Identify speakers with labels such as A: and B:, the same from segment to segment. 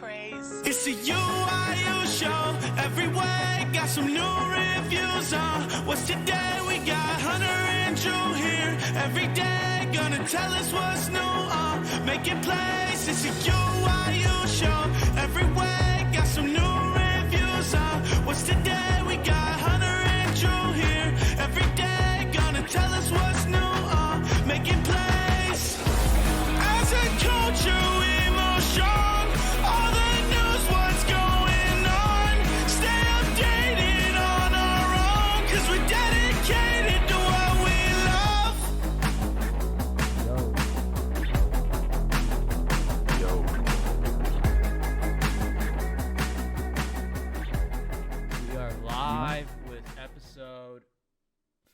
A: crazy.
B: It's a UYU show. Every week got some new reviews on. What's today? We got Hunter and Drew here. Every day gonna tell us what's new on. Making plays. It's a UYU show. Every week got some new reviews on. What's today? We got Hunter and Drew here. Every day gonna tell us what's new on. Making plays. As a culture, we move strong. All the news, what's going on? Stay updated on our own, 'cause we're dedicated to what we love.
C: Yo.
D: We are live with episode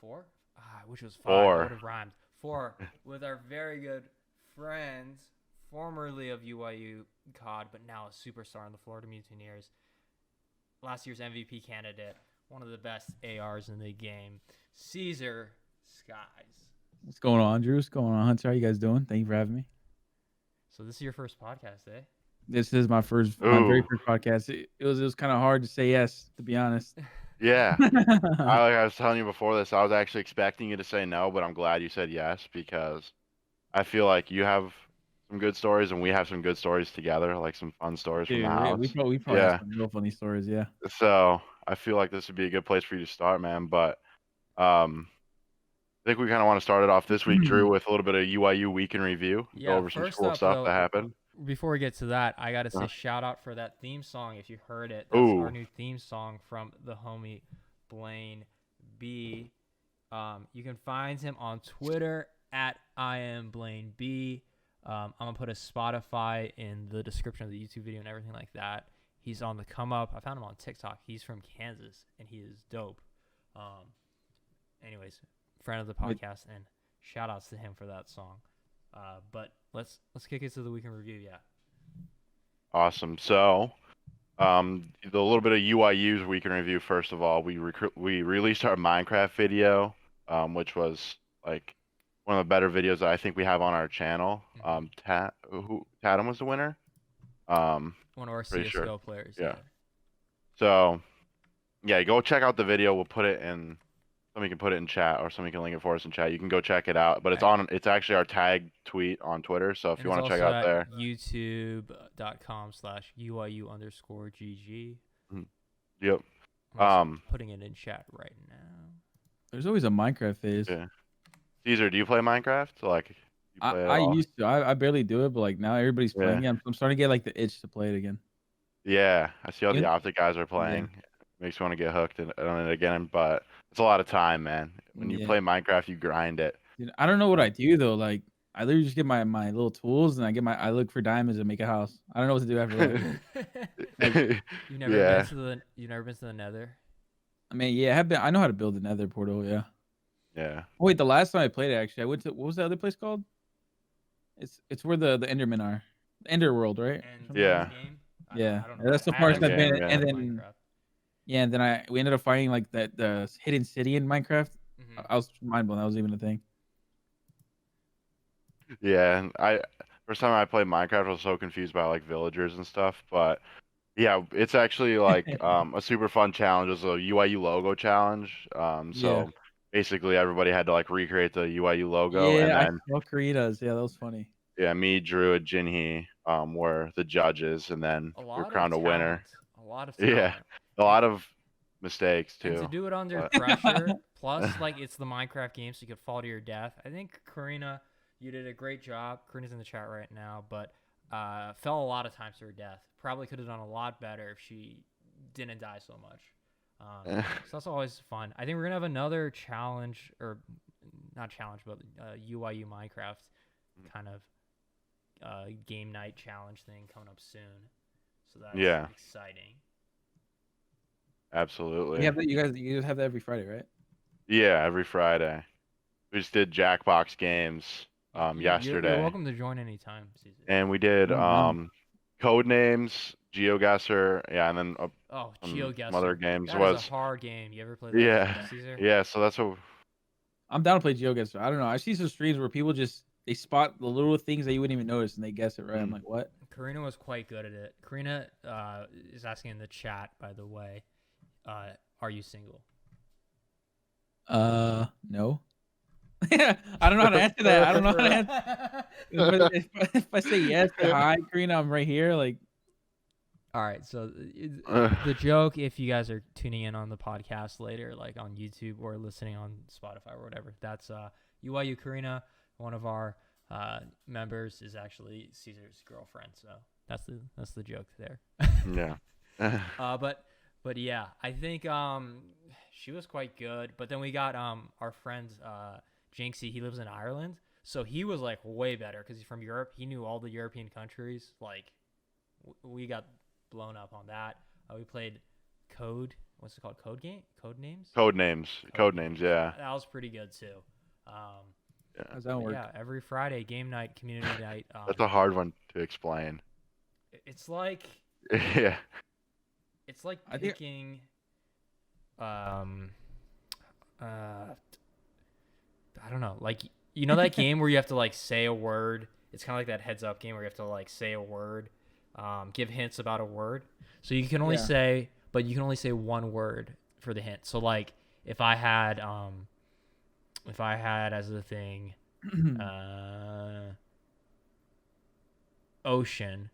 D: 4. I wish it was 5.
C: 4.
D: It would have rhymed. 4 with our very good friend, formerly of UYU COD, but now a superstar in the Florida Mutineers. Last year's MVP candidate, one of the best ARs in the game, Cesar Skyz.
E: What's going on, Drew? What's going on, Hunter? How you guys doing? Thank you for having me.
D: So this is your first podcast, eh?
E: This is my very first podcast. It was kind of hard to say yes, to be honest.
C: Yeah. I was telling you before this, I was actually expecting you to say no, but I'm glad you said yes, because I feel like you have some good stories and we have some good stories together, like some fun stories
E: Dude,
C: from the house.
E: we probably have some real funny stories, yeah.
C: So I feel like this would be a good place for you to start, man. But I think we kind of want to start it off this week, Drew, with a little bit of UYU week in review.
D: Yeah,
C: Go over some
D: first
C: cool
D: up,
C: stuff
D: though,
C: that happened.
D: Before we get to that, I gotta say
C: Uh-huh.
D: shout out for that theme song. If you heard it, that's
C: Ooh.
D: our new theme song from the homie Blaine B. You can find him on Twitter at I am Blaine B. I'm gonna put a Spotify in the description of the YouTube video and everything like that. He's on the come up. I found him on TikTok. He's from Kansas and he is dope. Anyways, friend of the podcast, and shout outs to him for that song. But let's kick it to the week in review. Yeah.
C: Awesome. So, the little bit of UYU's week in review. First of all, we released our Minecraft video, which was like one of the better videos that I think we have on our channel. Tatum was the winner.
D: One of our
C: Pretty
D: CSGO
C: sure.
D: players.
C: Yeah. So, yeah, go check out the video. We'll put it in. Somebody can put it in chat, or somebody can link it for us in chat. You can go check it out. But it's actually our tag tweet on Twitter. So if you want to check out there,
D: youtube.com/UYU_GG.
C: Yep.
D: I'm putting it in chat right now.
E: There's always a Minecraft phase.
C: Yeah. Caesar, do you play Minecraft? Like, you play it at
E: I
C: all?
E: used to. I barely do it, but like now everybody's playing it. I'm starting to get like the itch to play it again.
C: Yeah, I see all the
E: Yeah.
C: optic guys are playing. Makes me want to get hooked on it again, but it's a lot of time, man. When you
E: Yeah.
C: play Minecraft, you grind it.
E: Dude, I don't know what I do though. Like I literally just get my little tools and I look for diamonds and make a house. I don't know what to do after that.
D: You've never
C: Yeah.
D: been to the Nether?
E: I mean, yeah, I know how to build a Nether portal. Yeah.
C: Yeah.
E: Oh, wait, the last time I played it, actually, I went to, what was the other place called? It's where the Endermen are. The Ender World, right?
D: And
C: Yeah.
D: game?
E: Yeah.
D: I don't know.
E: That's the
D: I
E: farthest
D: haven't
C: I've been,
D: played
E: and then-
D: Minecraft.
E: Yeah, and then we ended up finding like the hidden city in Minecraft.
D: Mhm.
E: I was mind blown. That was even a thing.
C: Yeah, and first time I played Minecraft, I was so confused by like villagers and stuff. But yeah, it's actually like a super fun challenge. It was a UYU logo challenge. So
E: Yeah.
C: basically everybody had to like recreate the UYU logo,
E: Yeah,
C: and
E: I
C: then
E: saw Karitas. Yeah, that was funny.
C: yeah, me, Drew, and Jinhee were the judges, and then
D: A
C: we
D: lot
C: were
D: of
C: crowned a winner.
D: talent. A lot of
C: Yeah.
D: talent.
C: A lot of mistakes
D: And
C: too.
D: to do it under
C: but-
D: pressure, plus like it's the Minecraft game, so you could fall to your death. I think Karina, you did a great job. Karina's in the chat right now, but fell a lot of times to her death. Probably could have done a lot better if she didn't die so much. So that's always fun. I think we're gonna have another challenge, or not challenge, but UYU Minecraft kind of game night challenge thing coming up soon. So that's
C: Yeah.
D: exciting.
C: Absolutely.
E: You guys have that every Friday, right?
C: Yeah, every Friday. We just did Jackbox games yesterday.
D: You're welcome to join anytime, Cesar.
C: And we did
E: Oh, wow.
C: code names, GeoGuessr, yeah, and then
D: Oh,
C: some
D: GeoGuessr.
C: other games
D: That
C: was
D: is a hard game. You ever played that?
C: yeah,
D: Cesar?
C: yeah. So that's what
E: I'm down to play GeoGuessr. I don't know. I see some streams where people they spot the little things that you wouldn't even notice and they guess it right. I'm like, what?
D: Karina was quite good at it. Karina is asking in the chat, by the way, are you single?
E: No. I don't know how to answer that. I don't know how to answer. If I say yes to hi, Karina, I'm right here. Like,
D: All right, so the joke, if you guys are tuning in on the podcast later, like on YouTube or listening on Spotify or whatever, that's UYU Karina, one of our members, is actually Cesar's girlfriend. So that's the joke there.
C: Yeah.
D: But yeah, I think she was quite good. But then we got our friend Jinxie. He lives in Ireland, so he was like way better because he's from Europe. He knew all the European countries. Like we got blown up on that. We played Code. What's it called? Code names.
C: Code names. Yeah.
D: That was pretty good too.
E: how's that work?
D: Yeah, every Friday, game night, community night.
C: That's a hard one to explain.
D: It's like
C: Yeah.
D: it's like
E: I think-
D: picking. I don't know. Like you know that game where you have to like say a word. It's kind of like that heads up game where you have to like say a word, give hints about a word. So you can only
E: Yeah.
D: say, but you can only say one word for the hint. So like if I had as the thing, ocean.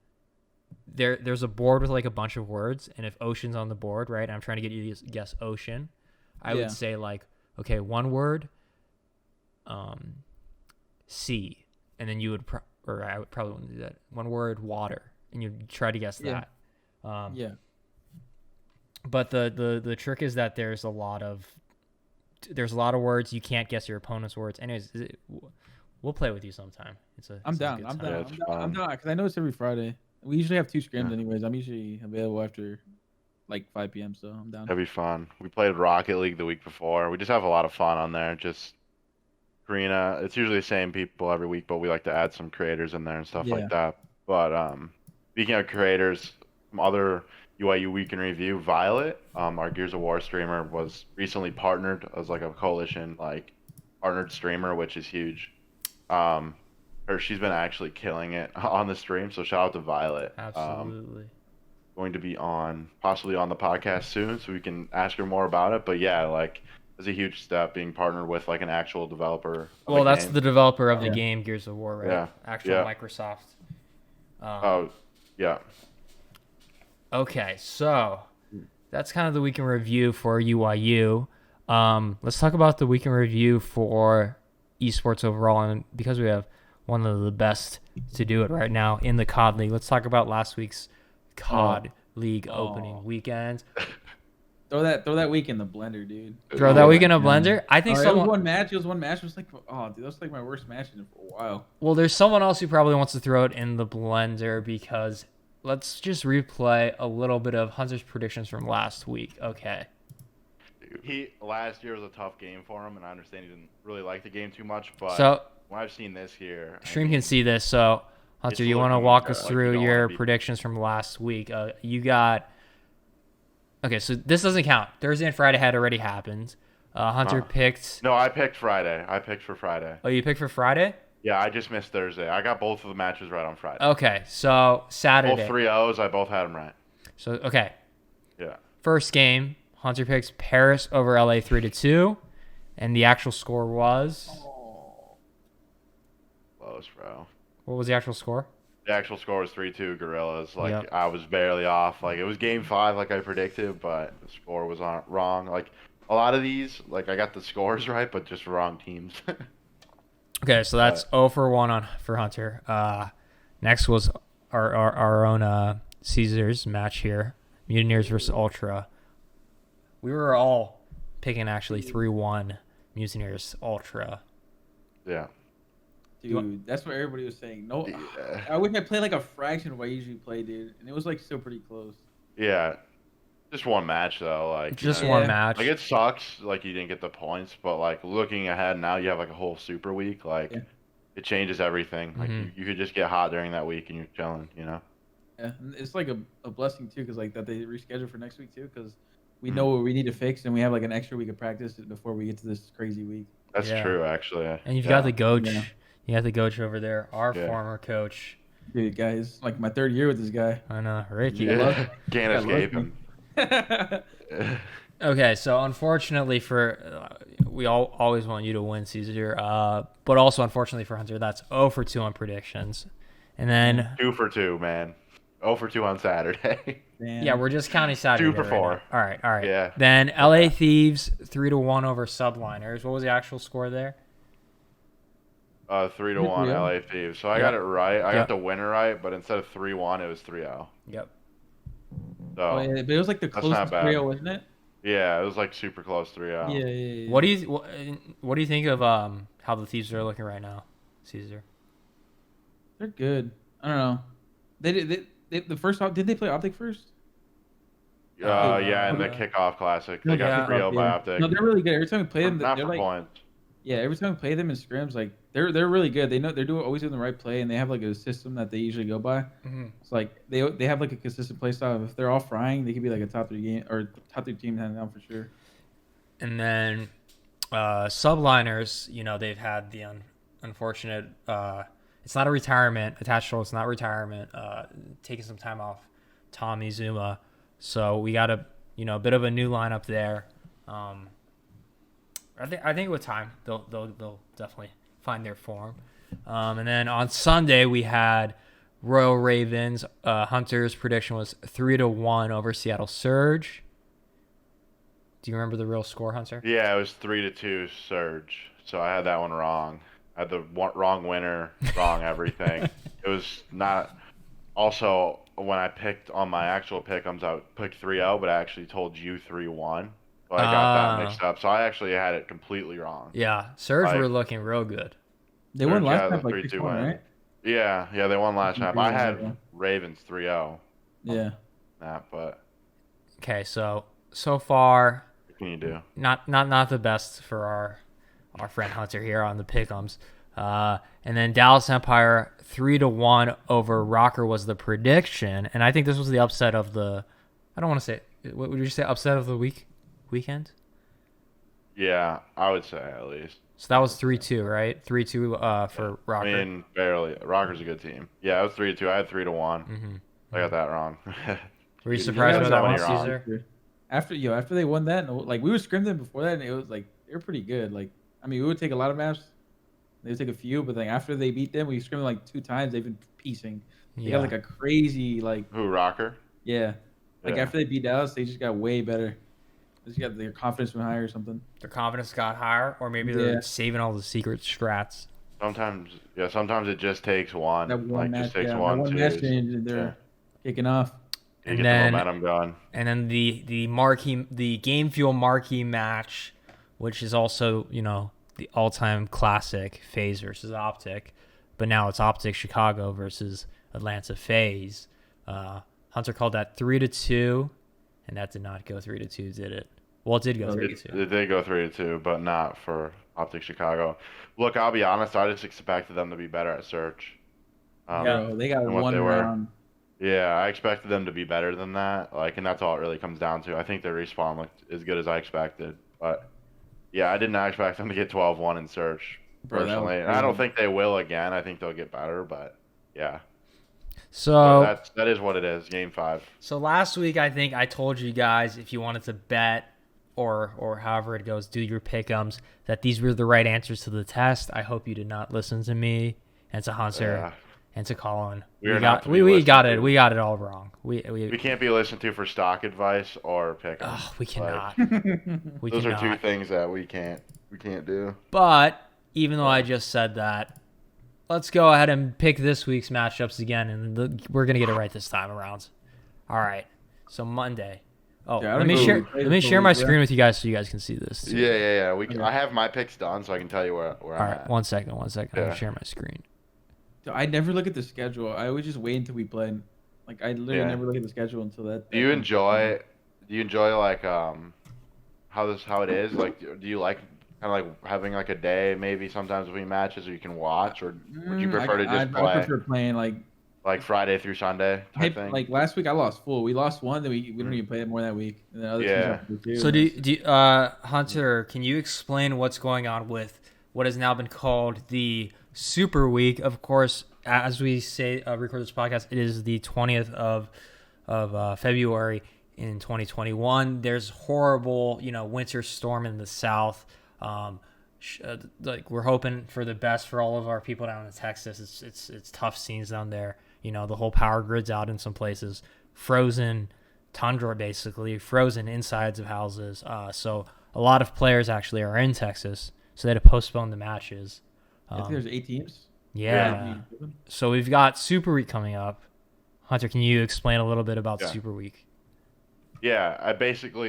D: There's a board with like a bunch of words, and if ocean's on the board, right? I'm trying to get you to guess ocean. I
E: Yeah.
D: would say like, okay, one word, sea, and then you would, or I would probably wouldn't do that. One word, water, and you try to guess
E: Yeah.
D: that.
E: Yeah.
D: But the trick is that there's a lot of words you can't guess your opponent's words. Anyways, we'll play with you sometime.
E: I'm
D: it's a
E: down.
D: good
E: I'm
D: time.
C: Yeah,
E: down.
C: it's
E: I'm
C: fun.
E: down because I know it's every Friday. We usually have 2 scrims
C: Yeah.
E: anyways. I'm usually available after like 5 p.m. So I'm down.
C: That'd be fun. We played Rocket League the week before. We just have a lot of fun on there. Just Karina, it's usually the same people every week, but we like to add some creators in there and stuff
E: Yeah.
C: like that. But speaking of creators, some other UYU Week in Review, Violet, our Gears of War streamer, was recently partnered as like a coalition like partnered streamer, which is huge. She's been actually killing it on the stream, so shout out to Violet.
D: Absolutely.
C: Going to be possibly on the podcast soon, so we can ask her more about it. But yeah, like it's a huge step being partnered with like an actual developer. of
D: Well,
C: a
D: that's
C: game.
D: the developer of the
E: Yeah.
D: game Gears of War, right?
C: Yeah.
D: Actual
C: Yeah.
D: Microsoft.
C: Oh, yeah.
D: Okay, so that's kind of the week in review for UYU. Let's talk about the week in review for esports overall, and because we have one of the best to do it right now in the COD League, let's talk about last week's COD League opening weekend.
E: Throw that week in the blender, dude.
D: Throw that week in a blender. I think
E: It was
D: someone.
E: one match. It was one match. It was like, oh, dude, that was like my worst match in a while.
D: Well, there's someone else who probably wants to throw it in the blender because let's just replay a little bit of Hunter's predictions from last week. Okay.
C: Last year was a tough game for him, and I understand he didn't really like the game too much. But
D: So
C: when I've seen this here, I
D: stream
C: mean,
D: can see this. So Hunter,
C: it's
D: you want to
C: looking
D: walk us
C: like you
D: through
C: don't
D: your
C: wanna be-
D: predictions from last week? You got. Okay, so this doesn't count. Thursday and Friday had already happened. Hunter picked.
C: No, I picked Friday. I picked for Friday.
D: Oh, you picked for Friday?
C: Yeah, I just missed Thursday. I got both of the matches right on Friday.
D: Okay, so Saturday.
C: Both 3-0s, I both had them right.
D: So okay,
C: Yeah.
D: first game, Hunter picks Paris over LA 3-2, and the actual score was.
C: Close, bro.
D: What was the actual score?
C: The actual score was 3-2 Gorillas. Like
D: Yep.
C: I was barely off. Like it was game 5 like I predicted, but the score was wrong. Like a lot of these, like I got the scores right, but just wrong teams.
D: Okay, so that's 0 for 1 for Hunter. Next was our own Cesar's match here. Mutineers versus Ultra. We were all picking actually 3-1 Mutineers Ultra.
C: Yeah.
E: Dude, that's what everybody was saying. No,
C: Yeah.
E: I wish I played like a fraction of what I usually play, dude, and it was like still pretty close.
C: Yeah. Just one match though, like you
D: Just
C: know,
D: one
E: Yeah.
D: match.
C: Like it sucks, like you didn't get the points, but like looking ahead now, you have like a whole super week. Like
E: Yeah.
C: it changes everything. Like
D: Mhm.
C: you could just get hot during that week and you're chilling, you know.
E: Yeah, and it's like a blessing too, because like that they rescheduled for next week too, because we
C: Mhm.
E: know what we need to fix, and we have like an extra week of practice before we get to this crazy week.
C: That's
D: Yeah.
C: true, actually.
D: And you've
C: Yeah.
D: got the coach.
E: Yeah.
D: You got the coach over there, our
C: Yeah.
D: former coach,
E: Dude, guys, like my 3rd year with this guy.
D: I know, Ricky.
C: Yeah. Can't
E: I
C: escape
E: love
C: him.
D: Okay, so unfortunately for we all always want you to win, Cesar. But also unfortunately for Hunter, that's 0 for 2 on predictions, and then
C: 2 for 2, man. 0 for 2 on Saturday.
E: Damn.
D: yeah, we're just counting Saturday.
C: 2 for 4.
D: All right.
C: Yeah.
D: Then LA Thieves 3-1 over Subliners. What was the actual score there?
C: 3-1
E: Yeah.
C: LA Thieves. So I got it right. I
D: Yep.
C: got the winner right, but instead of 3-1, it was 3-0.
D: Yep.
C: So
E: Oh, yeah, but it was like the
C: That's
E: closest
C: not bad.
E: 3-0, wasn't it?
C: yeah, it was like super close 3-0.
E: Yeah.
D: What do you think of how the Thieves are looking right now, Cesar?
E: They're good. I don't know. They the first did they play Optic first?
C: Yeah, in the
D: Okay.
C: kickoff classic, they
E: No,
C: got
D: yeah.
C: 3-0 by
E: Yeah.
C: Optic.
E: No, they're really good. Every time we play them,
C: Not
E: they're
C: for
E: like
C: points.
E: yeah. Every time we play them in scrims, like they're really good. They know they're always doing the right play, and they have like a system that they usually go by.
D: Mm-hmm.
E: It's like they have like a consistent play style. If they're all frying, they could be like a top 3 game or top 3 team hands down for sure.
D: And then Subliners, they've had the unfortunate. It's not a retirement. Attached role. It's not retirement. Taking some time off. Tommy Zuma. So we got a bit of a new lineup there. I think with time they'll definitely find their form. And then on Sunday we had Royal Ravens. Hunter's prediction was 3-1 over Seattle Surge. Do you remember the real score, Hunter?
C: Yeah, it was 3-2 Surge. So I had that one wrong. I had the wrong winner, wrong everything. It was not. Also, when I picked on my actual pick'ems, I picked 3-0, but I actually told you 3-1. So I got that mixed up. So I actually had it completely wrong.
D: Yeah, Surge
C: Like-
D: were looking real good.
E: They won
C: Surge
E: last
C: had
E: time
C: the
E: like
C: 3-2
E: 6-1,
C: win.
E: right?
C: Yeah, they won last time. I had
E: Yeah.
C: Ravens 3-0.
E: Yeah.
C: That, but
D: Okay, so far
C: what can you do?
D: not the best for our friend Hunter here on the pick'ems. And then Dallas Empire 3-1 over Rocker was the prediction, and I think this was the upset of the. I don't want to say. What would you say? Upset of the weekend.
C: Yeah, I would say at least.
D: So that was 3-2, right? 3-2 for Rocker.
C: I mean, barely. Rocker's a good team. Yeah, it was 3-2. I had 3-1.
D: Mm-hmm.
C: I got that wrong.
D: Were you
C: Yeah,
D: surprised by
C: so
D: that one,
C: many wrong.
D: Caesar?
E: After they won that, like we would scrim them before that, and it was like they were pretty good. Like I mean, we would take a lot of maps. They would take a few, but like after they beat them, we scrimmed them like 2 times. They've been piecing. They
D: Yeah.
E: got like a crazy like
C: Who, Rocker?
E: yeah. Like
C: Yeah.
E: after they beat Dallas, they just got way better. They just got their confidence went higher or something.
D: Their confidence got higher, or maybe they're
E: Yeah.
D: saving all the secret strats.
C: Sometimes it just takes one.
E: That one
C: like,
E: match,
C: just takes
E: yeah,
C: one,
E: that one
C: two.
E: match change, and they're kicking off.
C: You
D: And
C: get
D: then-
C: the momentum going.
D: And then the Game Fuel marquee match, which is also the all-time classic, FaZe versus Optic, but now it's Optic Chicago versus Atlanta FaZe. Hunter called that 3-2, and that did not go 3-2, did it? Well, it did go 3-2.
C: It did go 3-2, but not for Optic Chicago. Look, I'll be honest. I just expected them to be better at search.
E: Bro, they got
C: and what
E: one
C: they were.
E: round.
C: Yeah, I expected them to be better than that. And that's all it really comes down to. I think their respawn looked as good as I expected. But, yeah, I did not expect them to get 12-1 in search,
E: Bro, that was
C: personally. And I don't
E: crazy.
C: think they will again. I think they'll get better, but, yeah.
D: So
C: That is what it is, Game 5.
D: So last week, I think I told you guys if you wanted to bet or however it goes, do your pick'ems, that these were the right answers to the test. I hope you did not listen to me and to Hunter
C: Yeah.
D: and to Colin.
C: We are not to be
D: we
C: listened
D: got
C: to.
D: it. We got it all wrong. We
C: can't be listened to for stock advice or pick'ems.
D: we cannot. We
C: Those
D: cannot.
C: are two things that we can't do.
D: But even though I just said that, let's go ahead and pick this week's matchups again, and we're gonna get it right this time around. All right. So Monday. Oh,
E: Yeah, I
D: let
E: don't
D: me
E: know
D: share.
E: who plays
D: Let me
E: the
D: share my
E: week, yeah.
D: screen with you guys so you guys can see this. too.
C: Yeah.
E: Okay.
C: I have my picks done, so I can tell you where
D: All
C: I'm
D: right.
C: at.
D: One second. I'm
C: Yeah.
D: gonna share my screen.
E: Dude, I never look at the schedule. I always just wait until we play. Like I literally
C: Yeah.
E: never look at the schedule until that.
C: Do you enjoy like how it is? Like, do you like kind of like having like a day maybe sometimes between matches, or you can watch, or would you prefer to just
E: I
C: play
E: prefer playing
C: like Friday through Sunday type thing?
E: like last week I lost full. We lost one, then we don't even play it more that week. And then other teams
C: Yeah.
E: have to do two.
D: So Hunter, can you explain what's going on with what has now been called the Super Week? Of course, as we say, record this podcast, it is the 20th of February in 2021. There's horrible, winter storm in the south. Like we're hoping for the best for all of our people down in Texas. It's tough scenes down there. The whole power grid's out in some places, frozen tundra, basically frozen insides of houses. So a lot of players actually are in Texas, so they had to postpone the matches.
E: I think there's 8 teams.
D: Yeah. So we've got Super Week coming up. Hunter, can you explain a little bit about Super Week?
C: Yeah,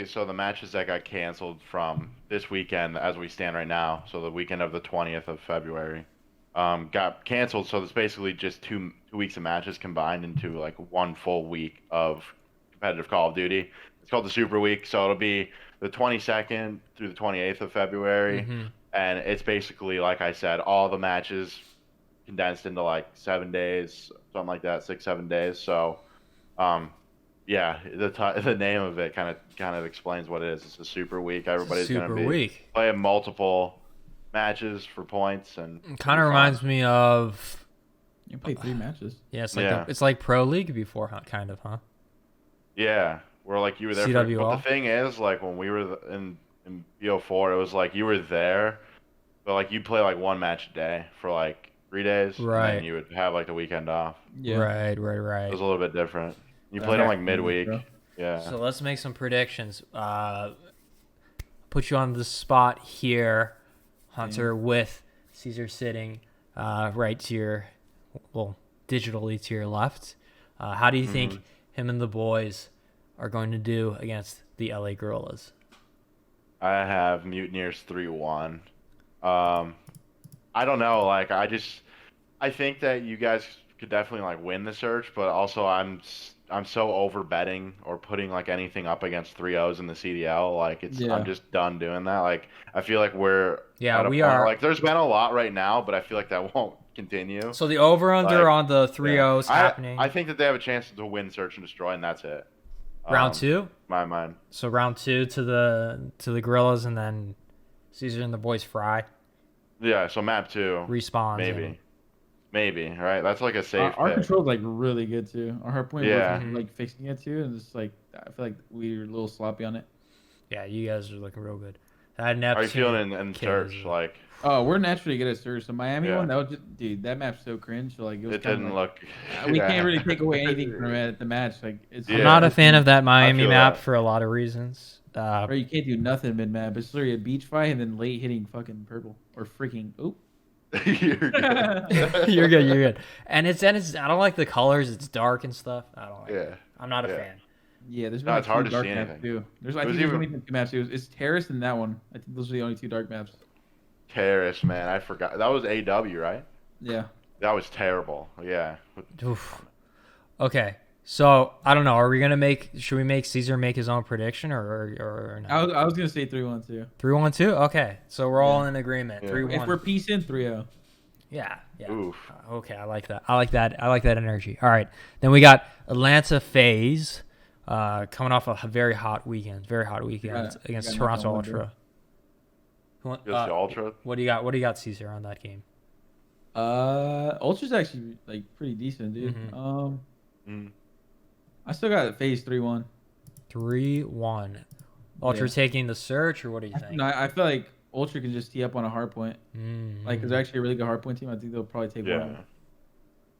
C: so the matches that got canceled from this weekend as we stand right now, so the weekend of the 20th of February, got canceled. So it's basically just two weeks of matches combined into like one full week of competitive Call of Duty. It's called the Super Week, so it'll be the 22nd through the 28th of February, and it's basically, like I said, all the matches condensed into like 7 days, something like that, 6-7 days. So, yeah, the name of it kind of explains what it is. It's a Super Week. Everybody's going to be playing multiple matches for points, and
D: kind of reminds me of.
E: You play 3 matches.
D: Yeah, it's like Pro League before, kind of, huh?
C: Yeah, where like you were there. But the thing is, like when we were in BO4, it was like you were there, but like you play like one match a day for like 3 days,
D: right?
C: And then you would have like the weekend off.
D: Yeah, right.
C: It was a little bit different. You played on like midweek. Yeah.
D: So let's make some predictions. Put you on the spot here, Hunter, with Cesar sitting right to your, digitally to your left. How do you think him and the boys are going to do against the LA Gorillas?
C: I have Mutineers 3-1. I don't know. Like I think that you guys could definitely like win the search, but also I'm so over betting or putting like anything up against 3-0s in the CDL. Like I'm just done doing that. Like I feel like we are. Like there's been a lot right now, but I feel like that won't continue.
D: So the over under on the 3-0s happening.
C: I think that they have a chance to win search and destroy, and that's it.
D: Round 2?
C: My mind.
D: So round 2 to the Gorillas, and then Cesar and the boys fry.
C: Yeah, so map 2.
D: Respawn.
C: Maybe, right? That's like a safe
E: Our
C: pick.
E: control's like really good too. Our hardpoint was like fixing it too, and it's like I feel like we were a little sloppy on it.
D: Yeah, you guys are looking real good. That Neptune.
C: How are you feeling in search? Like,
E: oh, we're naturally good at search. The Miami one, that was just, dude, that map's so cringe. So like it
C: didn't look.
E: We can't really take away anything from it at the match. Like
D: I'm not a fan of that Miami map for a lot of reasons.
E: Or you can't do nothing mid map. It's literally a beach fight and then late hitting fucking purple or freaking oop.
C: You're good.
D: You're good. And it's I don't like the colors. It's dark and stuff. I don't like it. I'm not a fan.
E: Yeah, there's
C: it's hard to see anything.
E: Too. There's there's only 2 maps. It's Terrace and that one. I think those are the only 2 dark maps.
C: Terrace, man, I forgot. That was AW, right?
E: Yeah.
C: That was terrible. Yeah.
D: Oof. Okay. So I don't know. Should we make Cesar make his own prediction or
E: no? I was gonna say 3-1 too.
D: 3-1 too. Okay. So we're all in agreement. 3-1.
E: If we're piecing 3-0.
D: Yeah.
C: Oof.
D: Okay. I like that. I like that energy. All right. Then we got Atlanta FaZe, coming off a very hot weekend against Toronto Ultra.
C: Ultra.
D: What do you got, Cesar, on that game?
E: Ultra's actually like pretty decent, dude. I still got FaZe 3-1.
D: 3-1. Ultra taking the search, or what do you think?
E: No, I feel like Ultra can just tee up on a hard point. Like, because they're actually a really good hard point team. I think they'll probably take one.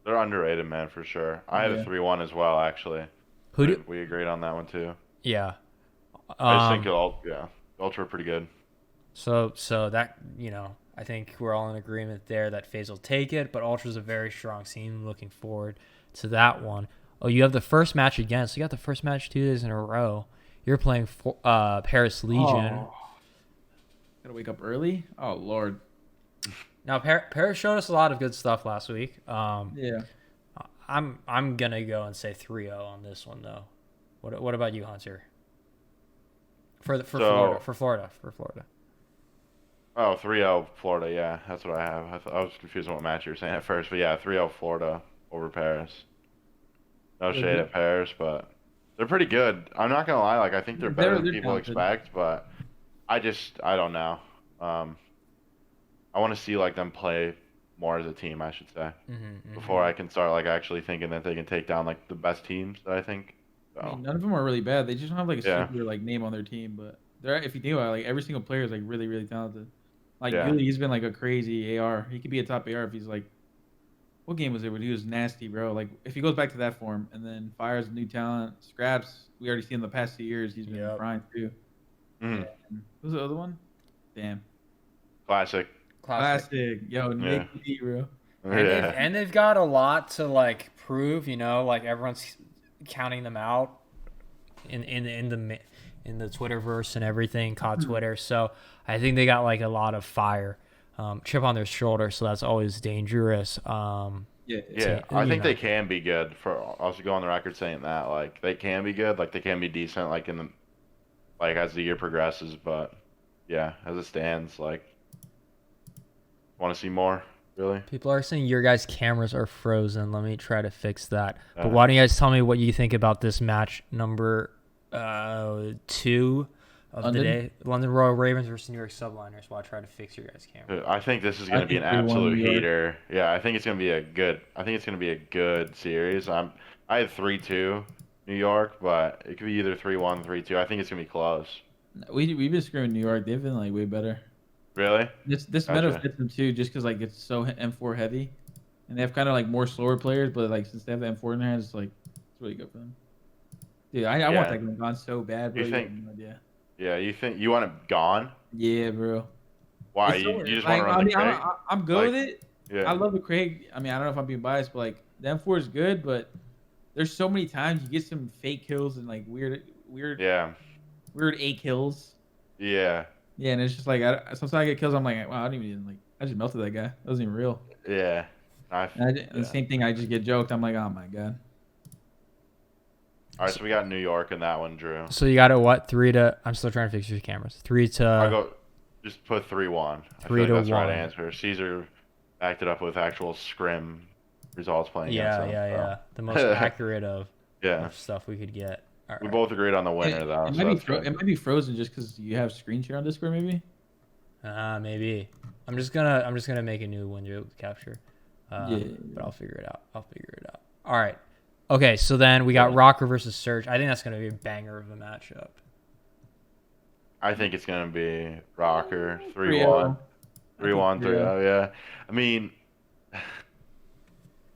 C: They're underrated, man, for sure. I had a 3-1 as well, actually. We agreed on that one too.
D: Yeah.
C: I just think Ultra are pretty good.
D: So that, I think we're all in agreement there that FaZe will take it, but Ultra's a very strong team. Looking forward to that one. Oh, you have the first match again. So you got the first match 2 days in a row. You're playing Paris Legion.
E: Gotta wake up early? Oh, Lord.
D: Now, Paris showed us a lot of good stuff last week.
E: Yeah.
D: I'm going to go and say 3-0 on this one, though. What about you, Hunter? For Florida.
C: Oh, 3-0 Florida, yeah. That's what I have. I was confused on what match you were saying at first, but yeah, 3-0 Florida over Paris. No shade at Paris, but they're pretty good. I'm not going to lie. Like, I think they're better than people expect, but I don't know. I want to see, like, them play more as a team, I should say,
D: Mm-hmm,
C: before I can start like actually thinking that they can take down like the best teams that I think. So
E: I mean, none of them are really bad. They just don't have like a
C: Yeah.
E: super like name on their team. But they're if you think about it, like every single player is like really really talented. Like
C: Yeah.
E: Yuli, he's been like a crazy AR. He could be a top AR if he's like. What game was it when he was nasty, bro? Like if he goes back to that form and then fires new talent, Scraps. We already seen in the past 2 years he's been
D: Yep.
E: grind too.
C: mhm.
E: And what was the other one? Damn.
C: Classic.
E: Classic. Yo, Nick D, bro.
D: And they've got a lot to like prove, you know, like everyone's counting them out in the Twitterverse and everything, COD Twitter. So I think they got like a lot of fire, chip on their shoulder. So that's always dangerous.
C: Yeah, I think they can be good. For also go on the record saying that, like they can be good, like they can be decent, like in the like as the year progresses. But yeah, as it stands, like want to see more. Really?
D: People are saying your guys' cameras are frozen. Let me try to fix that. But why don't you guys tell me what you think about this match number 2 of the day? London Royal Ravens versus New York Subliners. While I try to fix your guys' camera.
C: I think this is going to be an
E: think 3-1
C: absolute
E: New York.
C: heater. Yeah, I think it's going to be a good. I think it's going to be a good series. I had 3-2 New York, but it could be either 3-1, 3-2. I think it's going to be close.
E: We've been screwing New York. They've been like way better.
C: Really?
E: This
C: Gotcha.
E: meta fits them too, just because like it's so M4 heavy, and they have kind of like more slower players. But like since they have the M4 in their hands, it's like it's really good for them. Dude, I want that game gone so bad, bro.
C: You think-
E: have no idea.
C: Yeah, you think you want it gone?
E: Yeah, bro.
C: Why?
E: It's
C: You
E: so-
C: just
E: like,
C: want to run the Craig?
E: I'm good
C: Like,
E: with it.
C: Yeah.
E: I love the Craig. I mean, I don't know if I'm being biased, but like the M4 is good, but there's so many times you get some fake kills and like weird
C: Yeah.
E: A kills.
C: Yeah.
E: Yeah, and it's just like sometimes I get kills. I'm like, wow, I didn't even like. I just melted that guy. That wasn't even real.
C: Yeah.
E: And the same thing. I just get joked. I'm like, oh my god.
C: All right, so we got New York in that one, Drew.
D: So you got it what? 3 to. I'm still trying to fix your cameras. 3 to.
C: I'll go. Just put 3-1. I
D: 3
C: feel like
D: to
C: that's the right
D: 1.
C: answer. Cesar backed it up with actual scrim results playing against them, so.
D: Yeah. The most accurate of
C: Yeah.
D: stuff we could get. All
C: We
D: right.
C: both agreed on the winner, though.
E: It
C: so
E: might,
C: that's good.
E: it might be frozen just because you have screen share on Discord, maybe.
D: Maybe. I'm just gonna make a new window capture.
E: Yeah.
D: But I'll figure it out. All right. Okay, so then we got Rocker versus Surge. I think that's gonna be a banger of a matchup.
C: I think it's gonna be Rocker
E: 3-0.
C: 3-1, 3-1, 3-0. Yeah. I mean,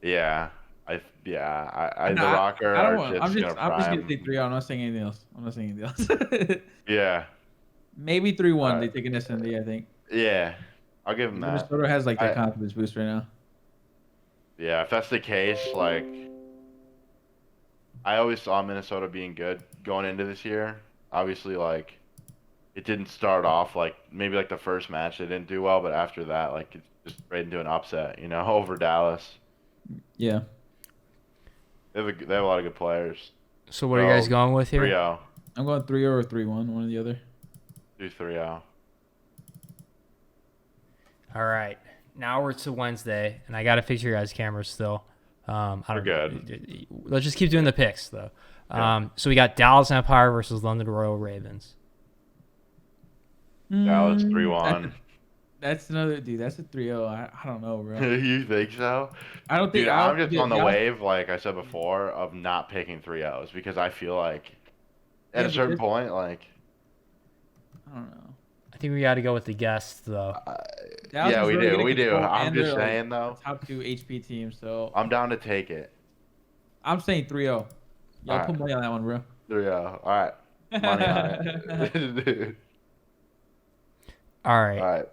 C: yeah. The Rocker
E: I don't
C: are
E: want.
C: just
E: I'm
C: gonna
E: just
C: prime.
E: gonna say 3-0. I'm not saying anything else.
C: Yeah.
E: Maybe 3-1.
C: Alright.
E: They take an SND, I think.
C: Yeah. I'll give them that.
E: Minnesota has like that
C: I-
E: confidence boost right now.
C: Yeah, if that's the case, like, I always saw Minnesota being good going into this year. Obviously, like, it didn't start off like maybe like the first match they didn't do well, but after that, like, it's just right into an upset, over Dallas.
E: Yeah.
C: They have a lot of good players.
D: So what are you guys going with here?
C: 3-0.
E: I'm going 3-0 or 3-1, one or the other.
C: Do 3-0.
D: All right. Now we're to Wednesday, and I gotta fix your guys' cameras still.
C: We're good.
D: Let's just keep doing the picks though.
C: Yeah.
D: So we got Dallas Empire versus London Royal Ravens.
C: Dallas 3-1.
E: That's another dude. That's a 3-0. I don't know, bro.
C: You think so?
E: I don't think.
C: Dude, I'm just on the
E: Dallas-
C: wave, like I said before, of not picking 3-0s because I feel like at a
E: Yeah,
C: certain
E: because-
C: point, like,
E: I don't know.
D: I think we got to go with the guests though.
E: Dallas
C: yeah,
E: is
C: we
E: really
C: do.
E: good
C: We
E: at
C: do.
E: control,
C: I'm
E: and
C: just
E: they're, like,
C: saying, though.
E: top 2 HP team. So
C: I'm down to take it.
E: I'm saying 3-0. Y'all
C: Alright.
E: put money on that one, bro.
C: 3-0. All right. Money on it. Dude.
D: All right.
C: All right.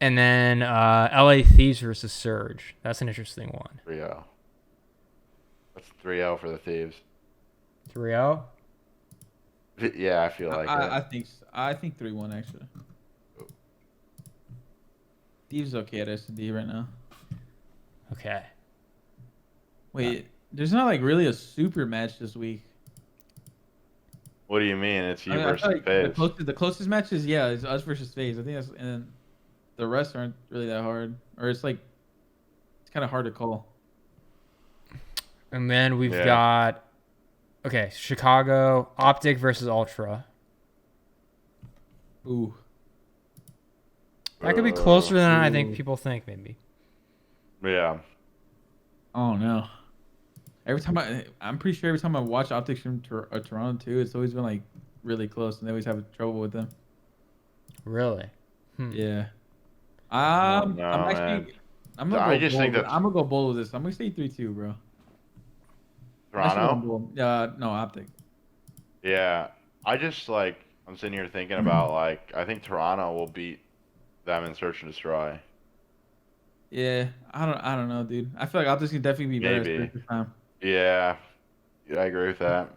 D: And then LA Thieves versus Surge. That's an interesting one.
C: 3-0. That's 3-0 for the Thieves.
D: 3-0.
C: Yeah, I feel like
E: I think 3-1 actually. Thieves okay at S&D right now.
D: Okay.
E: Wait, there's not like really a super match this week.
C: What do you mean? It's you
E: I mean, I feel
C: versus
E: like
C: FaZe.
E: the closest match is it's us versus FaZe. I think that's, and then the rest aren't really that hard, or it's kind of hard to call.
D: And then we've
C: Yeah.
D: got Chicago Optic versus Ultra.
E: Ooh,
D: That could be closer than I think people think, maybe.
C: Yeah.
E: Oh no. I'm pretty sure every time I watch Optics from Toronto too, it's always been like really close, and they always have trouble with them.
D: Really?
E: Yeah.
C: don't know,
E: I'm actually.
C: man.
E: I'm gonna
C: I
E: go
C: just
E: bold.
C: think that's-
E: I'm gonna go bold with this. I'm gonna say 3-2, bro.
C: Toronto?
E: No, Optic.
C: Yeah. I just like I'm sitting here thinking about like I think Toronto will beat them in Search and Destroy.
E: Yeah, I don't know, dude. I feel like Optics can definitely be better
C: Maybe.
E: this time.
C: Yeah. Yeah, I agree with that.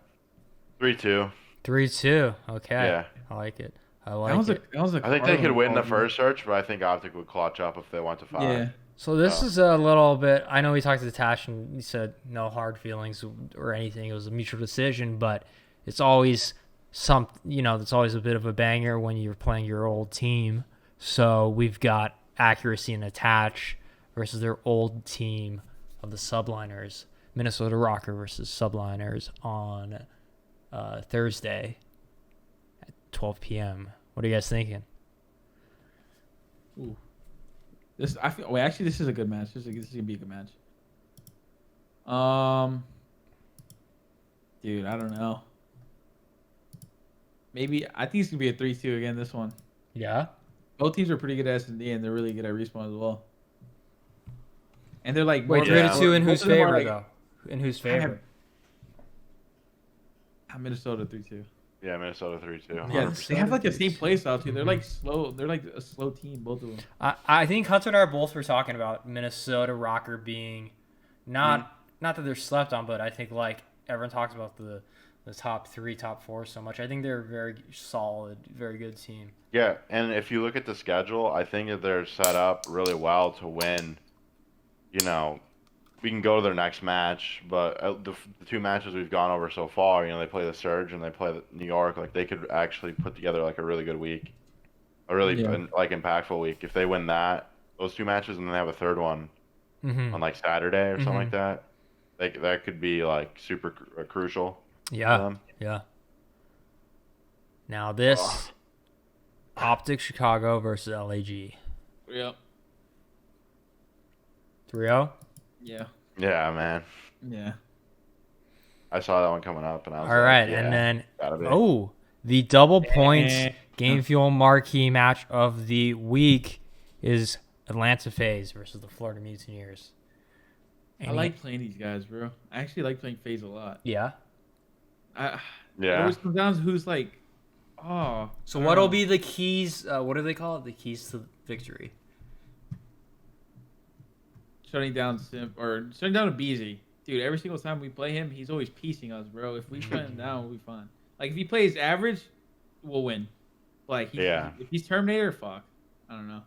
C: 3-2.
D: 3-2. Okay.
C: Yeah.
D: I like it.
E: That was a
C: I think they could win the
E: call,
C: first search, but I think Optic would clutch up if they went to 5.
E: Yeah.
D: So this
C: Oh.
D: is a little bit. I know we talked to Tash and he said no hard feelings or anything. It was a mutual decision, but it's always it's always a bit of a banger when you're playing your old team. So we've got Accuracy and Attach versus their old team of the Subliners, Minnesota Rocker versus Subliners on Thursday at 12 p.m. What are you guys thinking?
E: Ooh. This I feel. Wait, actually, this is a good match. This is gonna be a good match. Dude, I don't know. Maybe I think it's gonna be a 3-2 again. This one.
D: Yeah.
E: Both teams are pretty good at S&D, and they're really good at respawn as well. And they're like
D: Wait,
E: more-
D: 3-2 in
E: both
D: whose
E: of them are,
D: favor
E: like-
D: though? In whose
E: I have-
D: favor?
E: Minnesota 3-2.
C: Yeah, Minnesota 3-2.
E: Yeah,
C: 100%.
E: they have like the same
D: Minnesota
E: play style too. They're
D: 3-2.
E: like slow. They're like a slow team, both of them.
D: I think Hunter and I both were talking about Minnesota Rocker being not that they're slept on, but I think like everyone talks about the top 3, top 4 so much. I think they're a very solid, very good team.
C: Yeah, and if you look at the schedule, I think that they're set up really well to win. You know, we can go to their next match, but the 2 matches we've gone over so far, they play the Surge and they play the New York. Like they could actually put together like a really good week, a really like impactful week. If they win those 2 matches, and then they have a third one on like Saturday or something like that, that could be like super crucial.
D: Yeah, yeah. Now this Optic Chicago versus LAG.
E: Yep.
D: 3-0.
E: Yeah.
C: Yeah, man.
E: Yeah.
C: I saw that one coming up, and I was
D: All
C: like,
D: right,
C: yeah,
D: and then
C: gotta be.
D: the double points Game Fuel marquee match of the week is Atlanta FaZe versus the Florida Mutineers.
E: I like playing these guys, bro. I actually like playing FaZe a lot.
D: Yeah.
E: It
C: Yeah.
E: always comes down to who's like,
D: So what'll be the keys? What do they call it? The keys to victory.
E: shutting down a Beezy. Dude, every single time we play him, he's always piecing us, bro. If we shut him down, we'll be fine. Like if he plays average, we'll win. Like if he's Terminator, fuck. I don't know.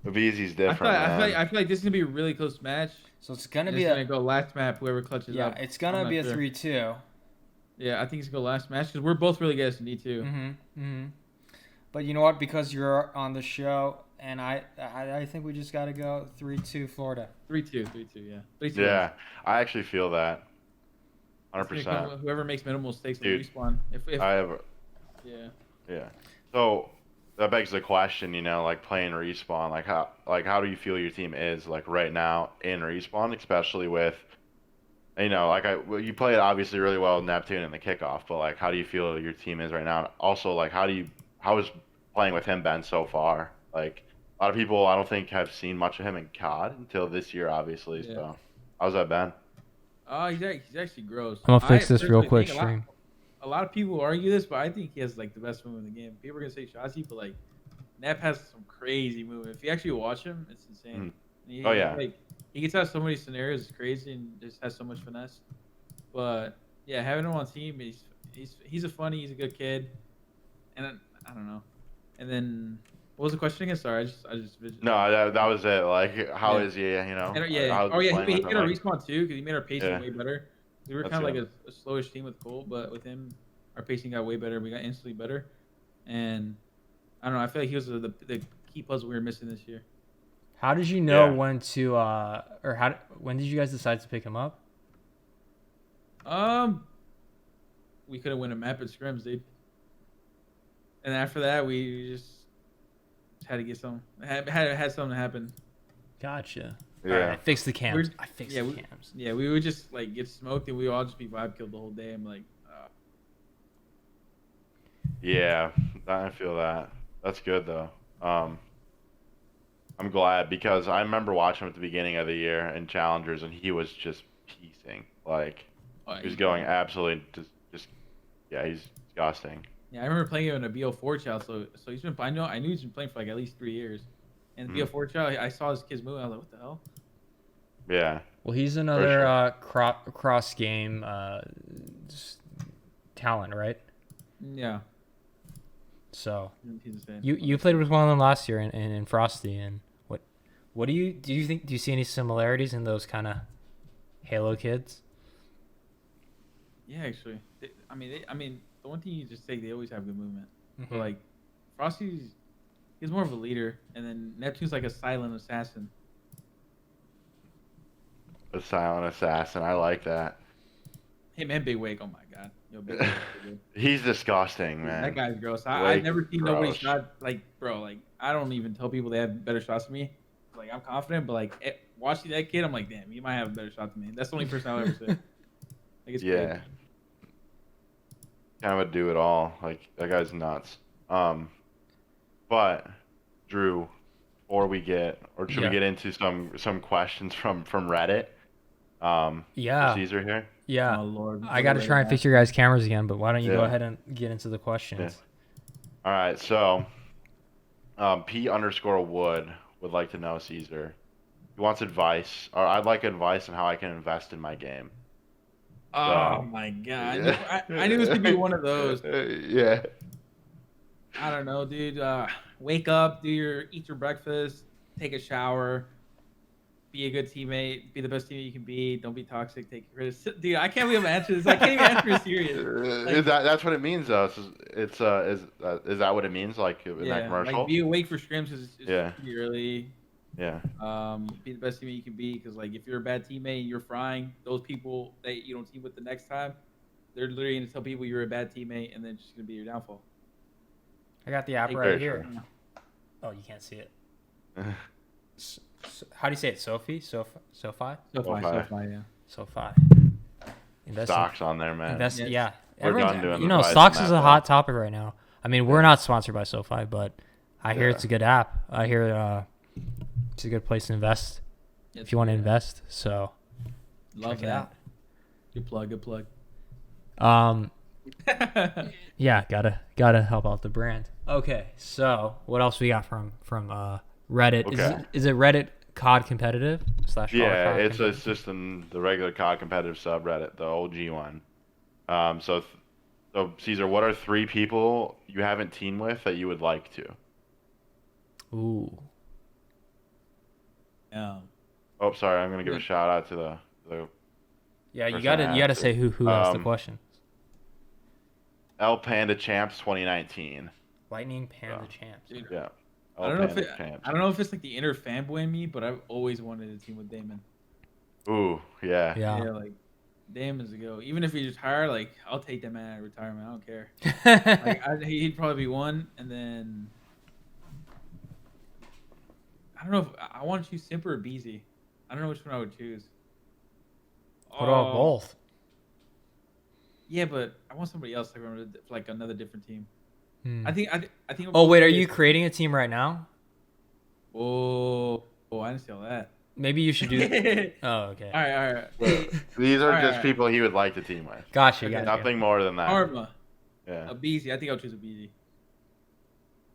C: The VZ's different,
E: I feel like this is gonna be a really close match.
D: So it's gonna
E: It's gonna go last map, whoever clutches up.
D: it's gonna be a 3-2.
E: Yeah, I think it's gonna go last match because we're both really good at S&D too.
D: But you know what? Because you're on the show, and I think we just gotta go 3-2 Florida.
E: 3-2, yeah. 3-2.
C: Yeah, I actually feel that.
E: It's
C: 100%.
E: gonna come- Whoever makes minimal stakes will
C: Dude,
E: respawn. If
C: I have.
E: yeah.
C: Yeah. So that begs the question, like playing respawn, like how do you feel your team is like right now in respawn, especially with, you played obviously really well with Neptune in the kickoff, but like how do you feel your team is right now? And also, like how is playing with him been so far? Like a lot of people I don't think have seen much of him in COD until this year, obviously.
E: Yeah.
C: So how's that been?
E: He's actually gross.
D: I'm gonna fix this real
E: personally
D: quick,
E: think
D: stream.
E: A lot of people argue this, but I think he has like the best move in the game. People are gonna say Shotzi, but like Nep has some crazy move. If you actually watch him, it's insane.
C: Oh, yeah.
E: Like he gets out of so many scenarios, it's crazy, and just has so much finesse. But yeah, having him on team, he's a funny, he's a good kid, and I don't know. And then what was the question again? Sorry, I just
C: No, that was it. Like how is he?
E: And,
C: how's
E: he
C: playing
E: made
C: with
E: our
C: him, like-
E: respawn too because he made our pacing
C: Yeah.
E: way better. We were
C: That's
E: kind of like
C: good.
E: a slowish team with Cole, but with him, our pacing got way better. We got instantly better, and I don't know. I feel like he was the key puzzle we were missing this year.
D: How did you know
C: Yeah.
D: when to when did you guys decide to pick him up?
E: We could have won a map at scrims, dude. And after that, we just had to get some. Had something happen.
D: Gotcha.
C: Yeah.
D: All right, I fixed the cams.
E: We're-
D: I fixed
E: yeah,
D: the
E: we-
D: cams.
E: Yeah, we would just like get smoked and we would all just be vibe killed the whole day. I'm like,
C: Yeah, I feel that. That's good though. I'm glad because I remember watching him at the beginning of the year in Challengers, and he was just piecing. Like he was going absolutely just yeah, he's disgusting.
E: Yeah, I remember playing him in a BO4 child. So he's been. I knew he's been playing for like at least 3 years. And the BO4 child, I saw his kids move. I was like, what the hell?
C: Yeah.
D: Well, he's another cross game talent, right?
E: Yeah.
D: So
E: He's insane.
D: you played with one of them last year in Frosty, and what do you see any similarities in those kind of Halo kids?
E: Yeah, actually. I mean, the one thing you just say, they always have good movement.
D: Mhm.
E: But like, he's more of a leader, and then Neptune's like a silent assassin.
C: A silent assassin. I like that.
E: Him and Big Wake. Oh my god. Yo, Big Wake.
C: He's disgusting, man.
E: That guy's gross. I've
C: Wake,
E: never seen nobody
C: gross.
E: shot like, bro. Like, I don't even tell people they have better shots than me. Like, I'm confident, but like, watching that kid, I'm like, damn, you might have a better shot than me. That's the only person I'll ever say. Like, it's
C: Yeah.
E: crazy.
C: Kind of a do it all. Like that guy's nuts. But Drew, before we get, or should we get into some questions from Reddit?
D: Yeah.
C: Cesar here.
D: Yeah.
E: Oh Lord.
D: I got to try and fix your guys' cameras again, but why don't you go
C: Yeah.
D: ahead and get into the questions?
C: All right. So, P_Wood would like to know, Cesar. He wants advice, or I'd like advice on how I can invest in my game.
E: Oh my god. I knew this could be one of those.
C: Yeah.
E: I don't know, dude. Wake up, eat your breakfast, take a shower, be a good teammate, be the best teammate you can be. Don't be toxic. Take criticism. Dude, I can't believe I'm answering this. I can't even answer it serious.
C: That's what it means though? Is that what it means? Like in that commercial?
E: Like be awake for scrims is
C: Yeah.
E: pretty early.
C: Yeah.
E: Be the best teammate you can be, because like if you're a bad teammate and you're frying, those people that you don't team with the next time, they're literally gonna tell people you're a bad teammate, and then it's just gonna be your downfall.
D: I got the app
E: Take
D: right
C: Very
D: here.
C: true.
D: Oh, you can't see it. How do you say it? SoFi? SoFi?
E: So
C: SoFi.
E: fine, yeah.
D: SoFi. Invest in-
C: Stocks on there, man.
D: Invest,
E: Yes.
D: yeah.
C: We're
D: Everyone's-
C: done doing
D: you
C: the
D: know,
C: advice
D: stocks
C: on
D: is
C: that,
D: a hot topic right now. I mean, we're not sponsored by SoFi, but I hear
C: Yeah.
D: it's a good app. I hear it's a good place to invest if you want to invest. So
E: Love
D: check it
E: that.
D: out.
E: Good plug. Good plug.
D: Yeah, gotta help out the brand. Okay, so what else we got from Reddit?
C: Okay.
D: Is it Reddit COD competitive /
C: Yeah,
D: COD
C: it's
D: competitive?
C: just in the regular COD competitive subreddit, the OG one. So Cesar, what are 3 people you haven't teamed with that you would like to?
D: Ooh.
C: Oh, sorry, I'm gonna give a shout out to the
D: Yeah, you
C: person
D: gotta
C: asked
D: say
C: it.
D: who asked the question.
C: El Panda Champs 2019.
D: Lightning Panda
C: Yeah.
D: Champs.
E: Dude,
C: Yeah.
E: I don't know if
C: Panda Champs.
E: I don't know if it's like the inner fanboy in me, but I've always wanted to team with Damon.
C: Ooh, yeah.
D: Yeah.
E: Like Damon's a go. Even if he retire, like I'll take that man at retirement. I don't care. Like he'd probably be one, and then I don't know if I want to choose Simper or Beezy. I don't know which one I would choose.
D: What about both?
E: Yeah, but I want somebody else like another different team.
D: Hmm.
E: I think.
D: Oh wait, are you creating a team right now?
E: Oh, I didn't see all that.
D: Maybe you should do. Oh, okay.
E: All right.
C: These are
E: Alright,
C: just
E: alright.
C: people he would like to team with.
D: Gotcha.
E: Okay.
C: Nothing more than that.
E: Karma,
C: Yeah.
E: a Beezy. I think I'll choose a Beezy.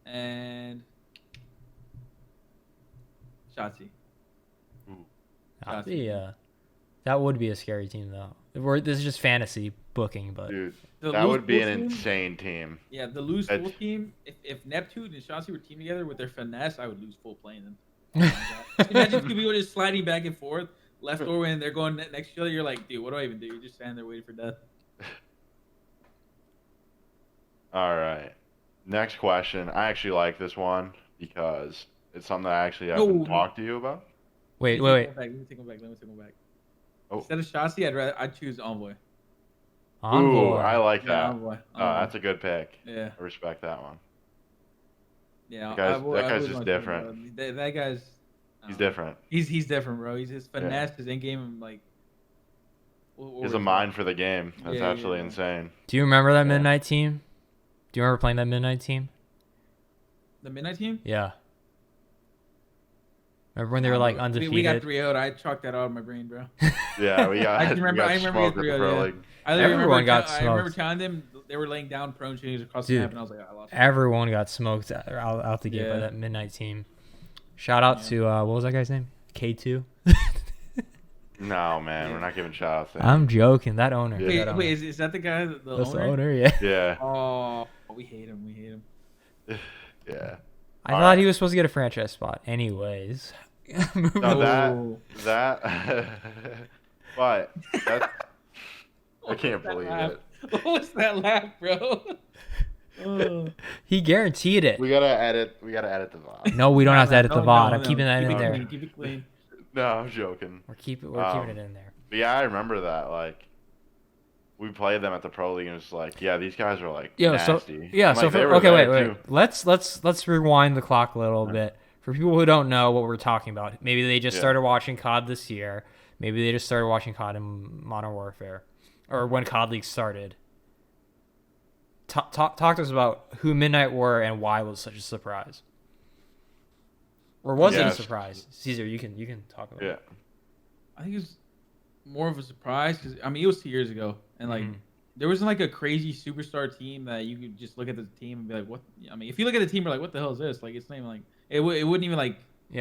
E: And Shotzi.
D: That would be a scary team though. This is just fantasy booking, but
C: Dude,
E: The
C: that
E: loose
C: would be an
E: full team?
C: insane team.
E: Yeah, the lose
C: That's-
E: full team. If Neptune and Shotzi were teamed together with their finesse, I would lose full playing them. Oh my God. Imagine 2 people just sliding back and forth, left or when they're going next to each other. You're like, dude, what do I even do? You're just standing there waiting for death.
C: All right. Next question. I actually like this one because it's something that I actually
E: No.
C: haven't talked to you about.
D: wait.
E: Let me take one back.
C: Oh.
E: Instead of Shotzi, I'd choose Envoy.
C: Ooh,
D: Envoy.
C: I like
E: Yeah,
C: that.
E: Envoy.
C: That's a good pick.
E: Yeah.
C: I respect that one.
E: Yeah,
C: That guy's
E: would
C: just
E: want to say,
C: different.
E: that guy's.
C: He's different.
E: He's different, bro. He's his finesse, his in game, like.
C: He's a mind for the game. That's absolutely insane.
D: Do you remember that midnight team? Do you remember playing that midnight team?
E: The midnight team?
D: Yeah. Remember when they were like undefeated?
E: We got 3-0'd. I chalked that out of my brain, bro.
C: Yeah, we got.
E: I remember we got 3-0.
D: Everyone got
E: I remember telling them they were laying down prone shooting across the map, and I was like, I lost.
D: Everyone got smoked out the gate by that midnight team. Shout out to what was that guy's name? K2.
C: No, man, we're not giving shout outs.
D: I'm joking. That owner.
C: Yeah.
E: Wait, is that the guy?
D: That's the
E: owner?
D: owner, yeah.
C: Yeah.
E: Oh, we hate him.
C: Yeah.
D: I thought he was supposed to get a franchise spot. Anyways.
C: No, that. But that. I can't believe it.
E: What was that laugh, bro?
D: He guaranteed it.
C: We gotta edit the VOD.
D: No, we don't have to edit the VOD. I'm
E: No.
D: keeping that in there.
E: Keep it clean.
C: No, I'm joking.
D: We're keeping it in there.
C: But yeah, I remember that. Like, we played them at the pro league, and it's like, yeah, these guys are like nasty.
D: Wait. Let's rewind the clock a little bit. For people who don't know what we're talking about, maybe they just started watching COD this year. Maybe they just started watching COD in Modern Warfare, or when COD League started. Talk to us about who Midnight were and why it was such a surprise. Or was it a surprise? Cesar, you can talk about it.
E: I think it was more of a surprise because I mean it was 2 years ago, and like there wasn't like a crazy superstar team that you could just look at the team and be like, what? I mean, if you look at the team, you're like, what the hell is this? Like it's not even like it wouldn't even like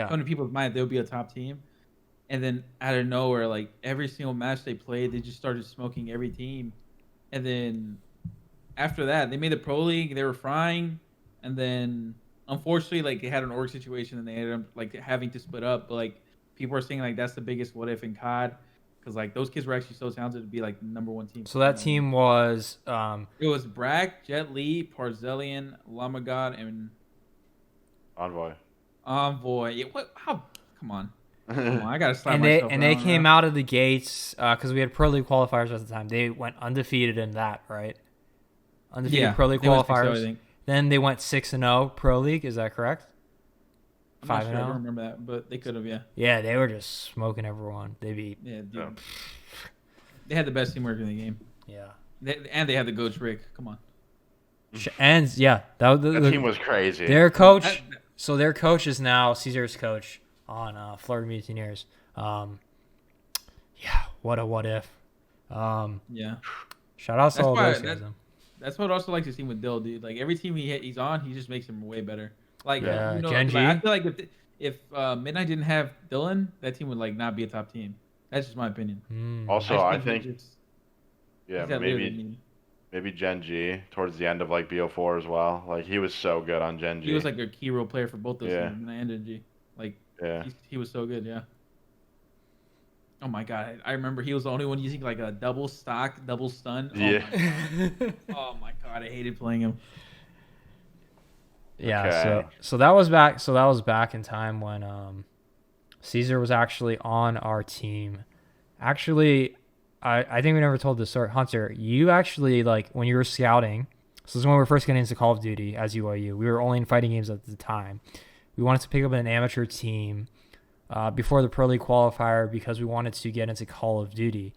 E: come to people's mind they would be a top team, and then out of nowhere, like every single match they played, they just started smoking every team, and then after that they made the pro league, they were frying, and then. Unfortunately, like they had an org situation and they ended up like having to split up. But like people are saying like that's the biggest what if in COD, because like those kids were actually so talented to be like the #1 team.
D: So that team was
E: it was Brack, Jet Li, Parzellian, Lamagod, and Envoy. Yeah, what? How? Come on. I gotta slap myself.
D: And they came out of the gates because we had Pro League qualifiers at the time. They went undefeated in that, right? Undefeated Pro League qualifiers. Then they went 6-0 Pro League. Is that correct?
E: 5-0. I don't remember that, but they could have. Yeah.
D: Yeah, they were just smoking everyone. They beat.
E: Yeah, dude. They had the best teamwork in the game.
D: Yeah.
E: And they had the coach Rick. Come on.
D: And yeah, that
C: team was crazy.
D: Their coach. So their coach is now Cesar's coach on Florida Mutineers. Yeah, what if?
E: Yeah.
D: Shout out to all those guys.
E: That's what I also like to see with Dill, dude. Like every team he's on, he just makes him way better. Like
D: Genji.
E: I feel like if Midnight didn't have Dylan, that team would like not be a top team. That's just my opinion.
C: Also, I think maybe Genji towards the end of like BO4 as well. Like he was so good on Genji.
E: He was like a key role player for both those teams, Midnight and Genji. Like he was so good, Oh my god, I remember he was the only one using like a double stock, double stun. Oh my god, I hated playing him.
D: Yeah, so that was back in time when Cesar was actually on our team. Actually, I think we never told this story. Hunter, you actually like when you were scouting, so this is when we were first getting into Call of Duty as UYU. We were only in fighting games at the time. We wanted to pick up an amateur team before the Pro League qualifier because we wanted to get into Call of Duty.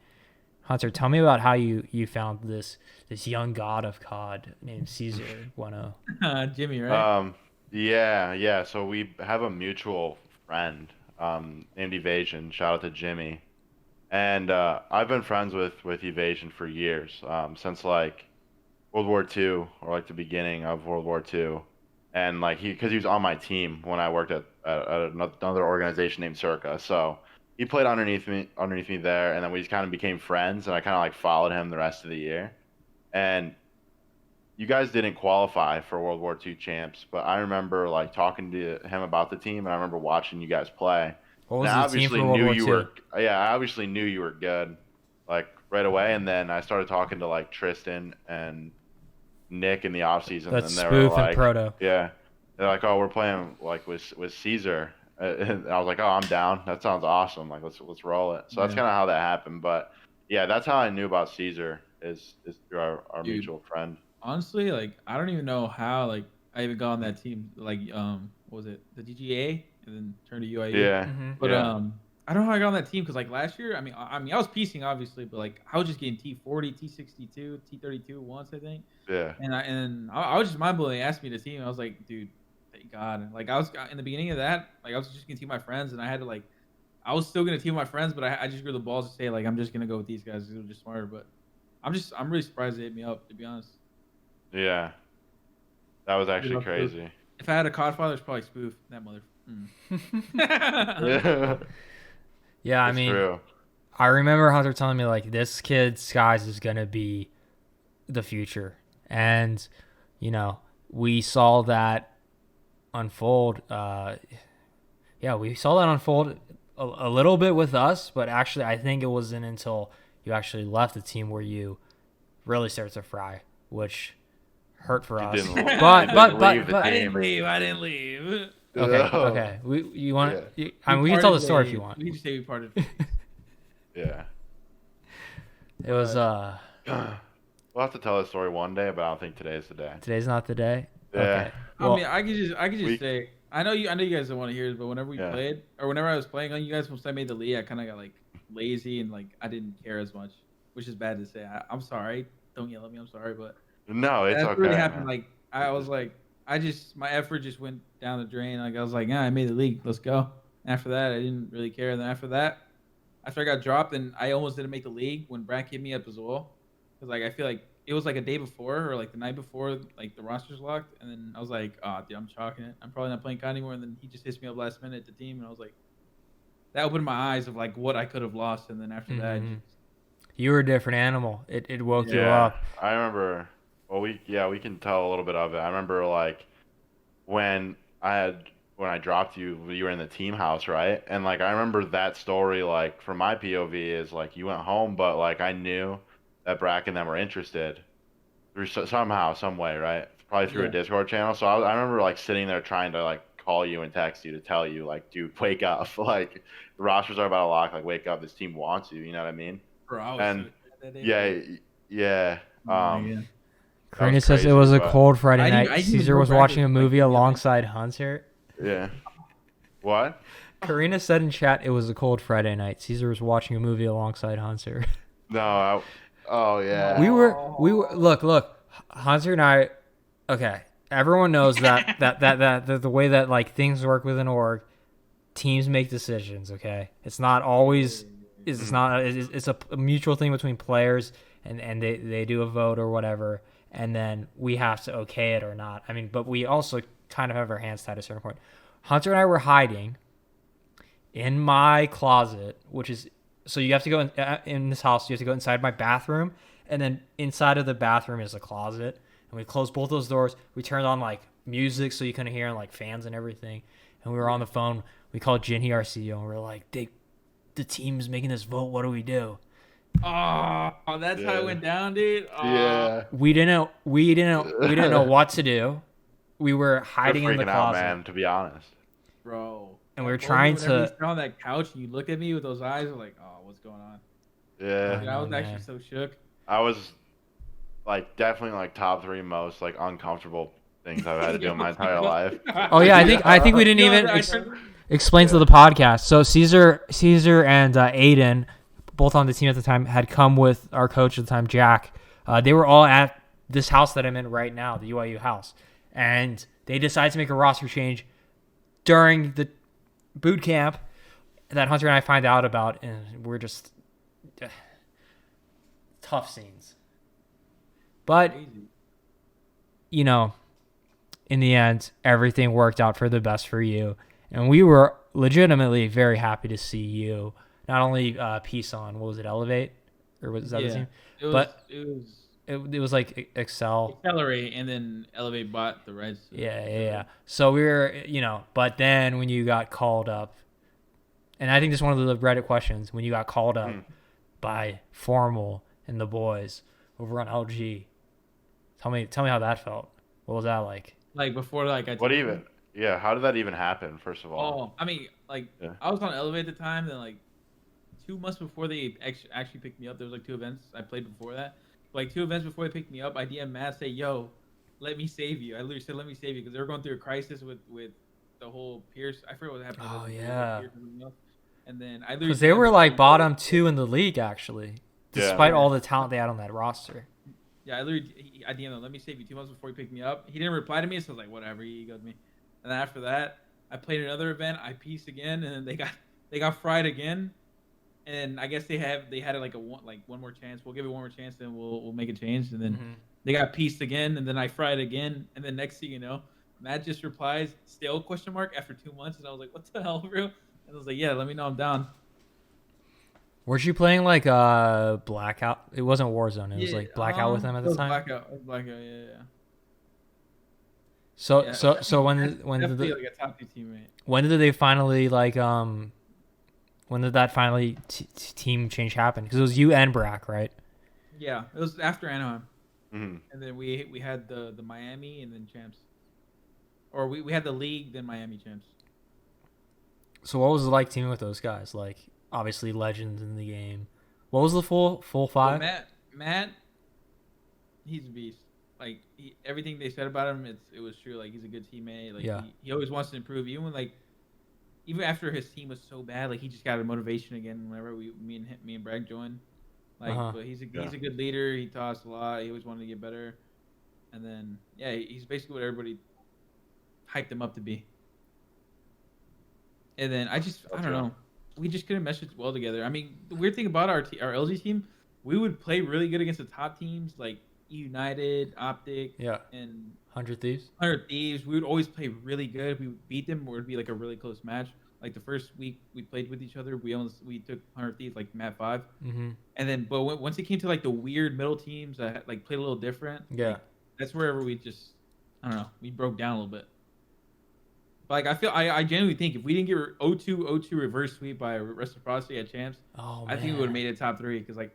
D: Hunter, tell me about how you found this young god of COD named Cesar Bueno.
E: Jimmy, right?
C: Yeah. So we have a mutual friend named Evasion. Shout out to Jimmy. And I've been friends with Evasion for years, since like World War II or like the beginning of World War II. And like because he was on my team when I worked at another organization named Circa, so he played underneath me there, and then we just kind of became friends, and I kind of like followed him the rest of the year. And you guys didn't qualify for World War II champs, but I remember like talking to him about the team, and I remember watching you guys play.
D: What was the team for World War II?
C: I obviously knew you were good, like right away, and then I started talking to like Tristan and Nick in the off season, and they were like,
D: and Proto.
C: Yeah, they're like, oh, we're playing like with Cesar, and I was like, oh, I'm down. That sounds awesome. Like let's roll it. So that's kind of how that happened. But yeah, that's how I knew about Cesar is through our mutual friend.
E: Honestly, like I don't even know how. Like I even got on that team. Like what was it, the DGA, and then turned to UIU.
C: Yeah.
D: Mhm.
E: But
C: Yeah.
E: I don't know how I got on that team because like last year, I mean I was piecing obviously, but like I was just getting T40, T62, T32 once I think.
C: Yeah.
E: And I was just mind blown. They asked me to team. I was like, dude, thank God. Like I was in the beginning of that, like I was just gonna team my friends, and I had to like, I was still gonna team my friends, but I just grew the balls to say like I'm just gonna go with these guys because they're just smarter. But I'm really surprised they hit me up, to be honest.
C: Yeah. That was actually
E: Spoof.
C: crazy.
E: If I had a Codfather, it's probably Spoof. That mother.
C: Yeah.
D: Yeah, I
C: It's
D: mean,
C: true.
D: I remember Hunter telling me like this kid Skyz is gonna be the future, and you know we saw that unfold. Yeah, we saw that unfold a little bit with us, but actually I think it wasn't until you actually left the team where you really started to fry, which hurt for
C: You
D: us.
C: didn't-
D: But
C: you
D: but
C: didn't
D: but
C: leave the
D: but
E: I
C: team.
E: didn't leave. I didn't leave.
D: okay
C: Oh.
D: okay. You want?
C: Yeah.
D: I mean, we can tell the
E: parted
D: story if
E: ways.
D: you want.
E: We can just say we parted.
C: Yeah.
D: It was
C: We'll have to tell the story one day, but I don't think today's the day.
D: today's not the day.
C: Yeah.
D: Okay. Well,
E: I mean, I could just
C: we-
E: say, I know you guys don't want to hear it, but whenever we
C: Yeah.
E: played, or whenever I was playing on you guys, once I made the league, I kind of got like lazy and like I didn't care as much, which is bad to say. I'm sorry. Don't yell at me. I'm sorry, but
C: No, it's
E: that's
C: okay.
E: really happened.
C: man.
E: Like I was like, my effort just went down the drain. Like I was like, yeah, I made the league. Let's go. And after that, I didn't really care. And then after that, after I got dropped, and I almost didn't make the league when Brad hit me up as well, because like I feel like it was like a day before or like the night before, like the roster's locked, and then I was like, oh, dude, I'm chalking it. I'm probably not playing COD anymore. And then he just hits me up last minute at the team, and I was like, that opened my eyes of like what I could have lost. And then after that, I
D: Mhm.
E: just,
D: you were a different animal. It woke you
C: Yeah,
D: up.
C: I remember. Well, we can tell a little bit of it. I remember like when I dropped you, you were in the team house, right? And like I remember that story. Like from my POV is like you went home, but like I knew that Brack and them were interested through somehow, some way, right? Probably through a
E: Yeah.
C: Discord channel. So I remember like sitting there trying to like call you and text you to tell you like, dude, wake up! Like the rosters are about to lock. Like wake up! This team wants you. You know what I mean?
E: bro, I was
C: And
E: so sad that day.
C: yeah.
E: Oh my God.
C: That
D: Karina
C: was
D: says it
C: crazy,
D: was a
C: but-
D: cold Friday
E: I didn't-
D: night.
E: I didn't even
D: Cesar
E: know
D: was
E: Brad
D: watching a
E: was, like,
D: movie
E: yeah, like-
D: alongside Hunter.
C: Yeah. What?
D: Karina said in chat it was a cold Friday night. Cesar was watching a movie alongside Hunter.
C: No. Oh yeah.
D: we were look. Hunter and I. Okay, everyone knows that the way that like things work with an org, teams make decisions. Okay, it's not always. It's not. It's a mutual thing between players, and they do a vote or whatever, and then we have to okay it or not. I mean, but we also kind of have our hands tied at a certain point. Hunter and I were hiding in my closet, which is so you have to go in this house. You have to go inside my bathroom, and then inside of the bathroom is a closet. And we closed both those doors. We turned on like music so you couldn't hear, and like fans and everything. And we were on the phone. We called Jinhee, our CEO, and we were like, the team's making this vote. What do we do?
E: Oh, that's how
C: Yeah.
E: it went down, dude. Oh.
C: Yeah.
D: We didn't know what to do. We were hiding
C: You're
D: in the
C: freaking out,
D: closet,
C: man. To be honest.
E: Bro.
D: and we were
E: Like,
D: trying
E: whenever you
D: to.
E: sit on that couch and you look at me with those eyes, I'm like, oh, what's going on?
C: Yeah.
E: Dude, I was
D: Oh,
E: actually
D: man.
E: so shook.
C: I was like definitely like top 3 most like uncomfortable things I've had to do in my entire life.
D: Oh yeah, I think we didn't
E: No,
D: even
E: I turned-
D: explain to the podcast. So Cesar and Aiden, both on the team at the time, had come with our coach at the time, Jack. They were all at this house that I'm in right now, the UYU house, and they decided to make a roster change during the boot camp that Hunter and I find out about, and we're just tough scenes. But
E: Crazy.
D: you know, in the end, everything worked out for the best for you. And we were legitimately very happy to see you. Not only Peace on, what was it, Elevate? Or was that the
E: Yeah.
D: team?
E: It was,
D: But-
E: it was
D: It was like Excel.
E: Accelerate and then Elevate bought the Reds.
D: Yeah. So we were, but then when you got called up, and I think this is one of the Reddit questions, when you got called up by Formal and the boys over on LG, tell me how that felt. What was that like?
E: Like before, like I.
C: What even? Yeah. How did that even happen? First of all.
E: Oh, I mean, like
C: Yeah.
E: I was on Elevate at the time. Then like 2 months before they actually picked me up, there was like 2 events I played before that. Like 2 events before they picked me up, I DM Matt say, "Yo, let me save you. I literally said, let me save you, because they were going through a crisis with the whole Pierce. I forget what happened.
D: Oh,
E: with
D: yeah.
E: Pierce and everything else. And then I literally
D: Because they were like bottom 2 in the league, actually, despite all the talent they had on that roster.
E: Yeah, I DM'd him, let me save you 2 months before he picked me up. He didn't reply to me, so I was like, whatever, he got me. And then after that, I played another event. I pieced again, and then they got fried again. And I guess they had one more chance. We'll give it one more chance, and we'll make a change. And then they got pieced again, and then I fried again. And then next thing you know, Matt just replies, "Still?" after 2 months, and I was like, what the hell, bro? And I was like, yeah, let me know I'm down.
D: Weren't you playing like Blackout? It wasn't Warzone. It was like Blackout with them at the time.
E: Blackout, yeah.
D: So
E: Yeah,
D: so when did
E: definitely like a top 2 teammate.
D: when did they finally like when did that finally team change happen? Because it was you and Brack, right?
E: Yeah, it was after Anaheim,
C: Mm-hmm.
E: and then we had the Miami and then champs, or we had the league then Miami champs.
D: So what was it like teaming with those guys? Like obviously legends in the game. What was the full five?
E: Well, Matt, he's a beast. Like everything they said about him, it was true. Like he's a good teammate. Like he always wants to improve. Even after his team was so bad, like he just got a motivation again. Whenever me and Bragg joined, but he's a good leader. He taught us a lot. He always wanted to get better. And then he's basically what everybody hyped him up to be. And then I don't know. We just couldn't mesh it well together. I mean, the weird thing about our LG team, we would play really good against the top teams like United, Optic, and
D: 100 Thieves.
E: 100 Thieves. We would always play really good. We would beat them, or it would be like a really close match. Like the first week we played with each other, we took 100 Thieves like map 5.
D: Mm-hmm.
E: And then, but once it came to like the weird middle teams that like played a little different, that's wherever we just, I don't know, we broke down a little bit. But like I genuinely think if we didn't get 0-2 reverse sweep by Reciprocity at champs, I think we would have made it top 3. Because like,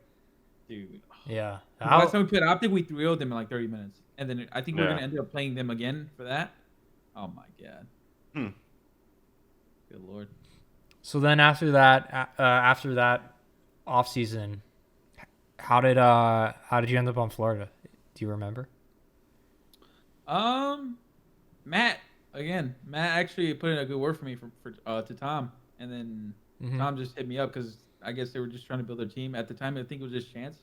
E: dude,
D: yeah.
E: Last time we played Optic, we 3-0'd them in like 30 minutes, and then I think we're gonna end up playing them again for that. Oh my god. Good lord.
D: So then after that off season, how did you end up on Florida? Do you remember?
E: Matt actually put in a good word for me to Tom, and then Tom just hit me up because I guess they were just trying to build their team at the time. I think it was just Chance,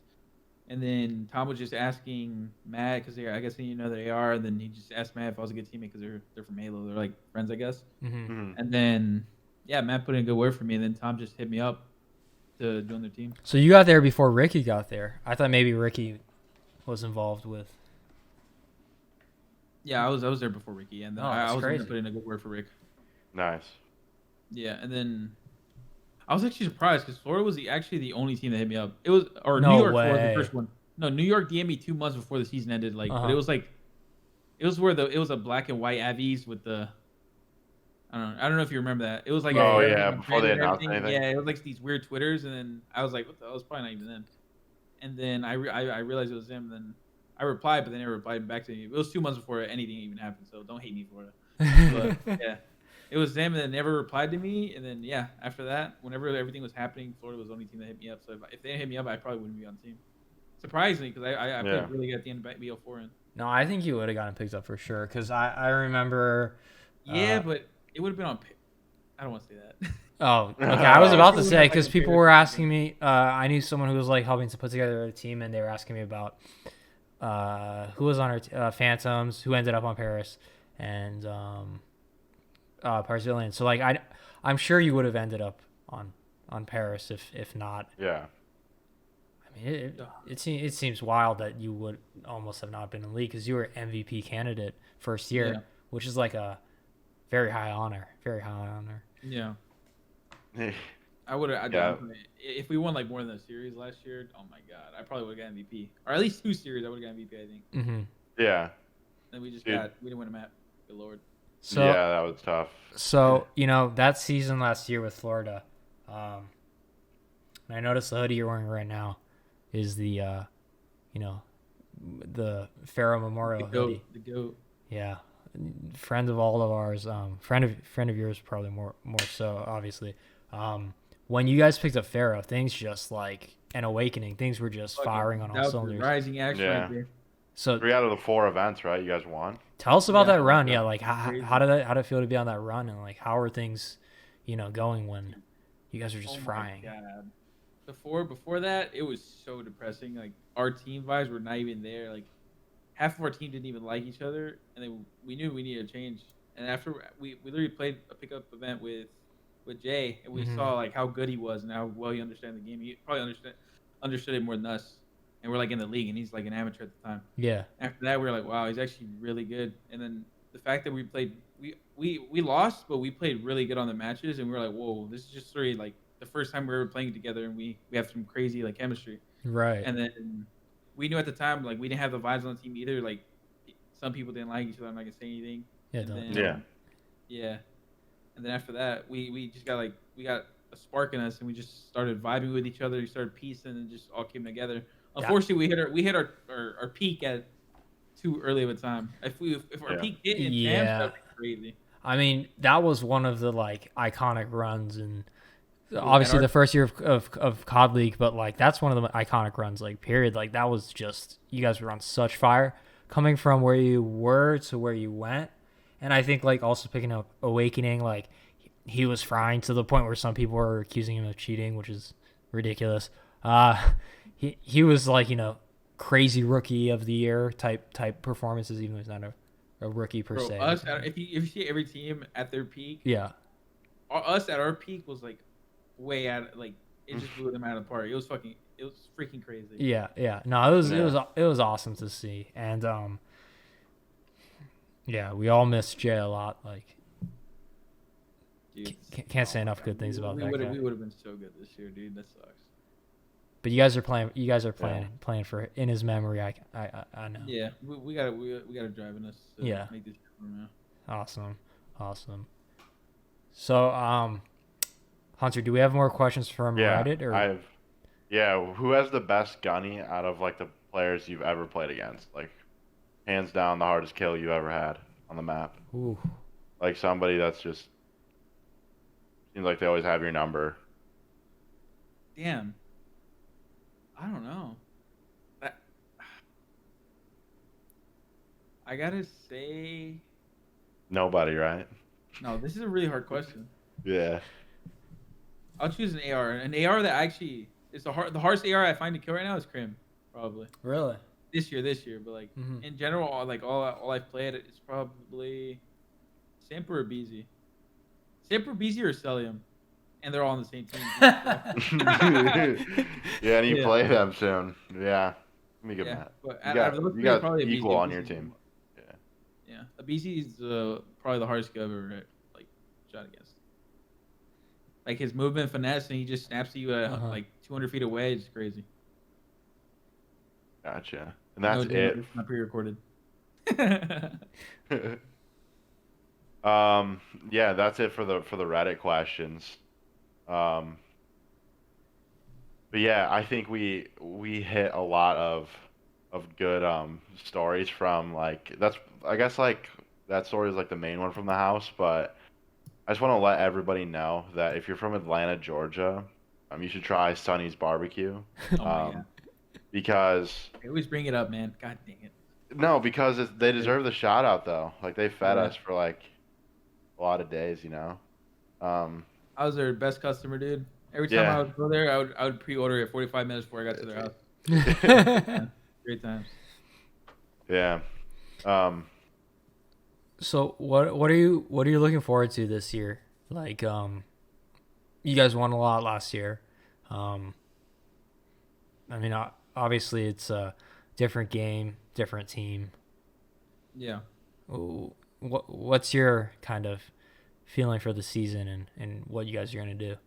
E: and then Tom was just asking Matt because I guess he knew they are, and then he just asked Matt if I was a good teammate because they're from Halo, they're like friends, I guess. And then Matt put in a good word for me, and then Tom just hit me up to join their team.
D: So you got there before Ricky got there. I thought maybe Ricky was involved with.
E: Yeah, I was there before Ricky, and then I was going to put in a good word for Rick.
C: Nice.
E: Yeah, and then I was actually surprised because Florida was actually the only team that hit me up. It was New York was the first one. No, New York DM'd me 2 months before the season ended. But it was like, it was a black and white Avies with the. I don't know if you remember that. It was like
C: before they announced anything.
E: Yeah, it was like these weird Twitters, and then I was like, what the hell? It was probably not even them. And then I realized it was them. And then I replied, but they never replied back to me. It was 2 months before anything even happened, so don't hate me for it. But it was them, and they never replied to me. And then after that, whenever everything was happening, Florida was the only team that hit me up. So if they didn't hit me up, I probably wouldn't be on the team. Surprisingly, because I played really good at the end of BO4.
D: No, I think you would have gotten picked up for sure. Because I remember.
E: But it would have been on. I don't want to say that.
D: Oh, okay. I was about to say because people were asking me. I knew someone who was like helping to put together a team, and they were asking me about who was on our Phantoms, who ended up on Paris, and Barzillion. So like I'm sure you would have ended up on Paris if not.
C: Yeah.
D: I mean, it seems wild that you would almost have not been in the league because you were MVP candidate first year, which is like a very high honor. Very high honor.
E: Yeah. I would have. If we won like more than a series last year, oh my god, I probably would have got MVP, or at least 2 series. I would have got MVP, I think.
D: Mm-hmm.
C: Yeah.
E: Then we didn't win a map. Good lord.
D: So
C: that was tough.
D: So that season last year with Florida, and I noticed the hoodie you're wearing right now is the the Pharaoh Memorial hoodie.
E: The GOAT.
D: Yeah. Friend of all of ours, friend of yours probably more so obviously. When you guys picked up Pharaoh, things just like an awakening. Things were just firing on all cylinders.
E: Rising action right there.
D: So
C: 3 out of the 4 events, right? You guys won.
D: tell us about
E: Yeah,
D: that run.
E: yeah.
D: Yeah, like
E: Crazy.
D: how did it feel to be on that run, and like how are things, going when you guys are just
E: Oh my
D: frying?
E: God. Before that, it was so depressing. Like our team vibes were not even there. Like half of our team didn't even like each other, and then we knew we needed a change. And after we literally played a pickup event with Jay, and we
D: Mhm.
E: saw like how good he was and how well he understood the game. He probably understood it more than us. And we're like in the league, and he's like an amateur at the time.
D: Yeah.
E: After that, we were like, wow, he's actually really good. And then the fact that we played, we lost, but we played really good on the matches, and we were like, whoa, this is just really like the first time we were playing together, and we have some crazy like chemistry.
D: Right.
E: And then we knew at the time like we didn't have the vibes on the team either. Like some people didn't like each other. I'm not gonna say anything.
D: Yeah.
E: And
D: Don't.
E: then, yeah. And then after that, we just got like we got a spark in us, and we just started vibing with each other. We started piecing, and just all came together. Unfortunately, we hit our peak at too early of a time. If our peak hit in champs, that'd be crazy.
D: I mean, that was one of the like iconic runs, and obviously the first year of COD League, but like that's one of the iconic runs. Like period. Like that was just you guys were on such fire, coming from where you were to where you went, and I think like also picking up Awakening, like he was frying to the point where some people were accusing him of cheating, which is ridiculous. He was like, crazy rookie of the year type performances, even though he's not a rookie per se.
E: Us, if you see every team at their peak,
D: Yeah.
E: us at our peak was like way out, like it just blew them out of the park. It was freaking crazy.
D: Yeah. No, it was awesome to see, and yeah, we all miss Jay a lot. Like,
E: Dude,
D: can't say enough good things about that guy.
E: We would have been so good this year, dude. That sucks.
D: But you guys are playing for in his memory. I know.
E: Yeah, we got driving us. To make this happen now.
D: Awesome. So, Hunter, do we have more questions from Reddit? Or
C: Who has the best gunny out of like the players you've ever played against? Like, hands down, the hardest kill you ever had on the map.
D: Ooh.
C: Like somebody that's just seems like they always have your number.
E: Damn. I don't know. I gotta say.
C: Nobody, right?
E: No, this is a really hard question.
C: Yeah.
E: I'll choose an AR. An AR that actually is the hardest AR I find to kill right now is Crim, probably.
D: Really?
E: This year, but like in general, all I've played, it's probably Samper or BZ. Samper, BZ, or Celium, and they're all on the same team.
C: Yeah, and you play them soon. Yeah. Let me get that.
E: But
C: you got equal on your team.
E: Yeah. A BZ is probably the hardest kill I've ever like shot against. Like his movement, finesse, and he just snaps at you at like 200 feet away. It's crazy.
C: Gotcha. And that's it.
E: It's not pre-recorded.
C: Yeah, that's it for the Reddit questions. But yeah, I think we hit a lot of good stories from like I guess like that story is like the main one from the house, but I just want to let everybody know that if you're from Atlanta, Georgia, you should try Sonny's barbecue.
E: Oh my God.
C: Because
E: I always bring it up, man. God dang it.
C: No, because they deserve the shout out though. Like they fed us for like a lot of days,
E: I was their best customer, dude. Every time I would go there, I would pre-order it 45 minutes before I got to their house. Yeah, great times.
C: Yeah.
D: So what are you looking forward to this year? Like you guys won a lot last year. I mean obviously it's a different game, different team.
E: Yeah.
D: What's your kind of feeling for the season and what you guys are going to do?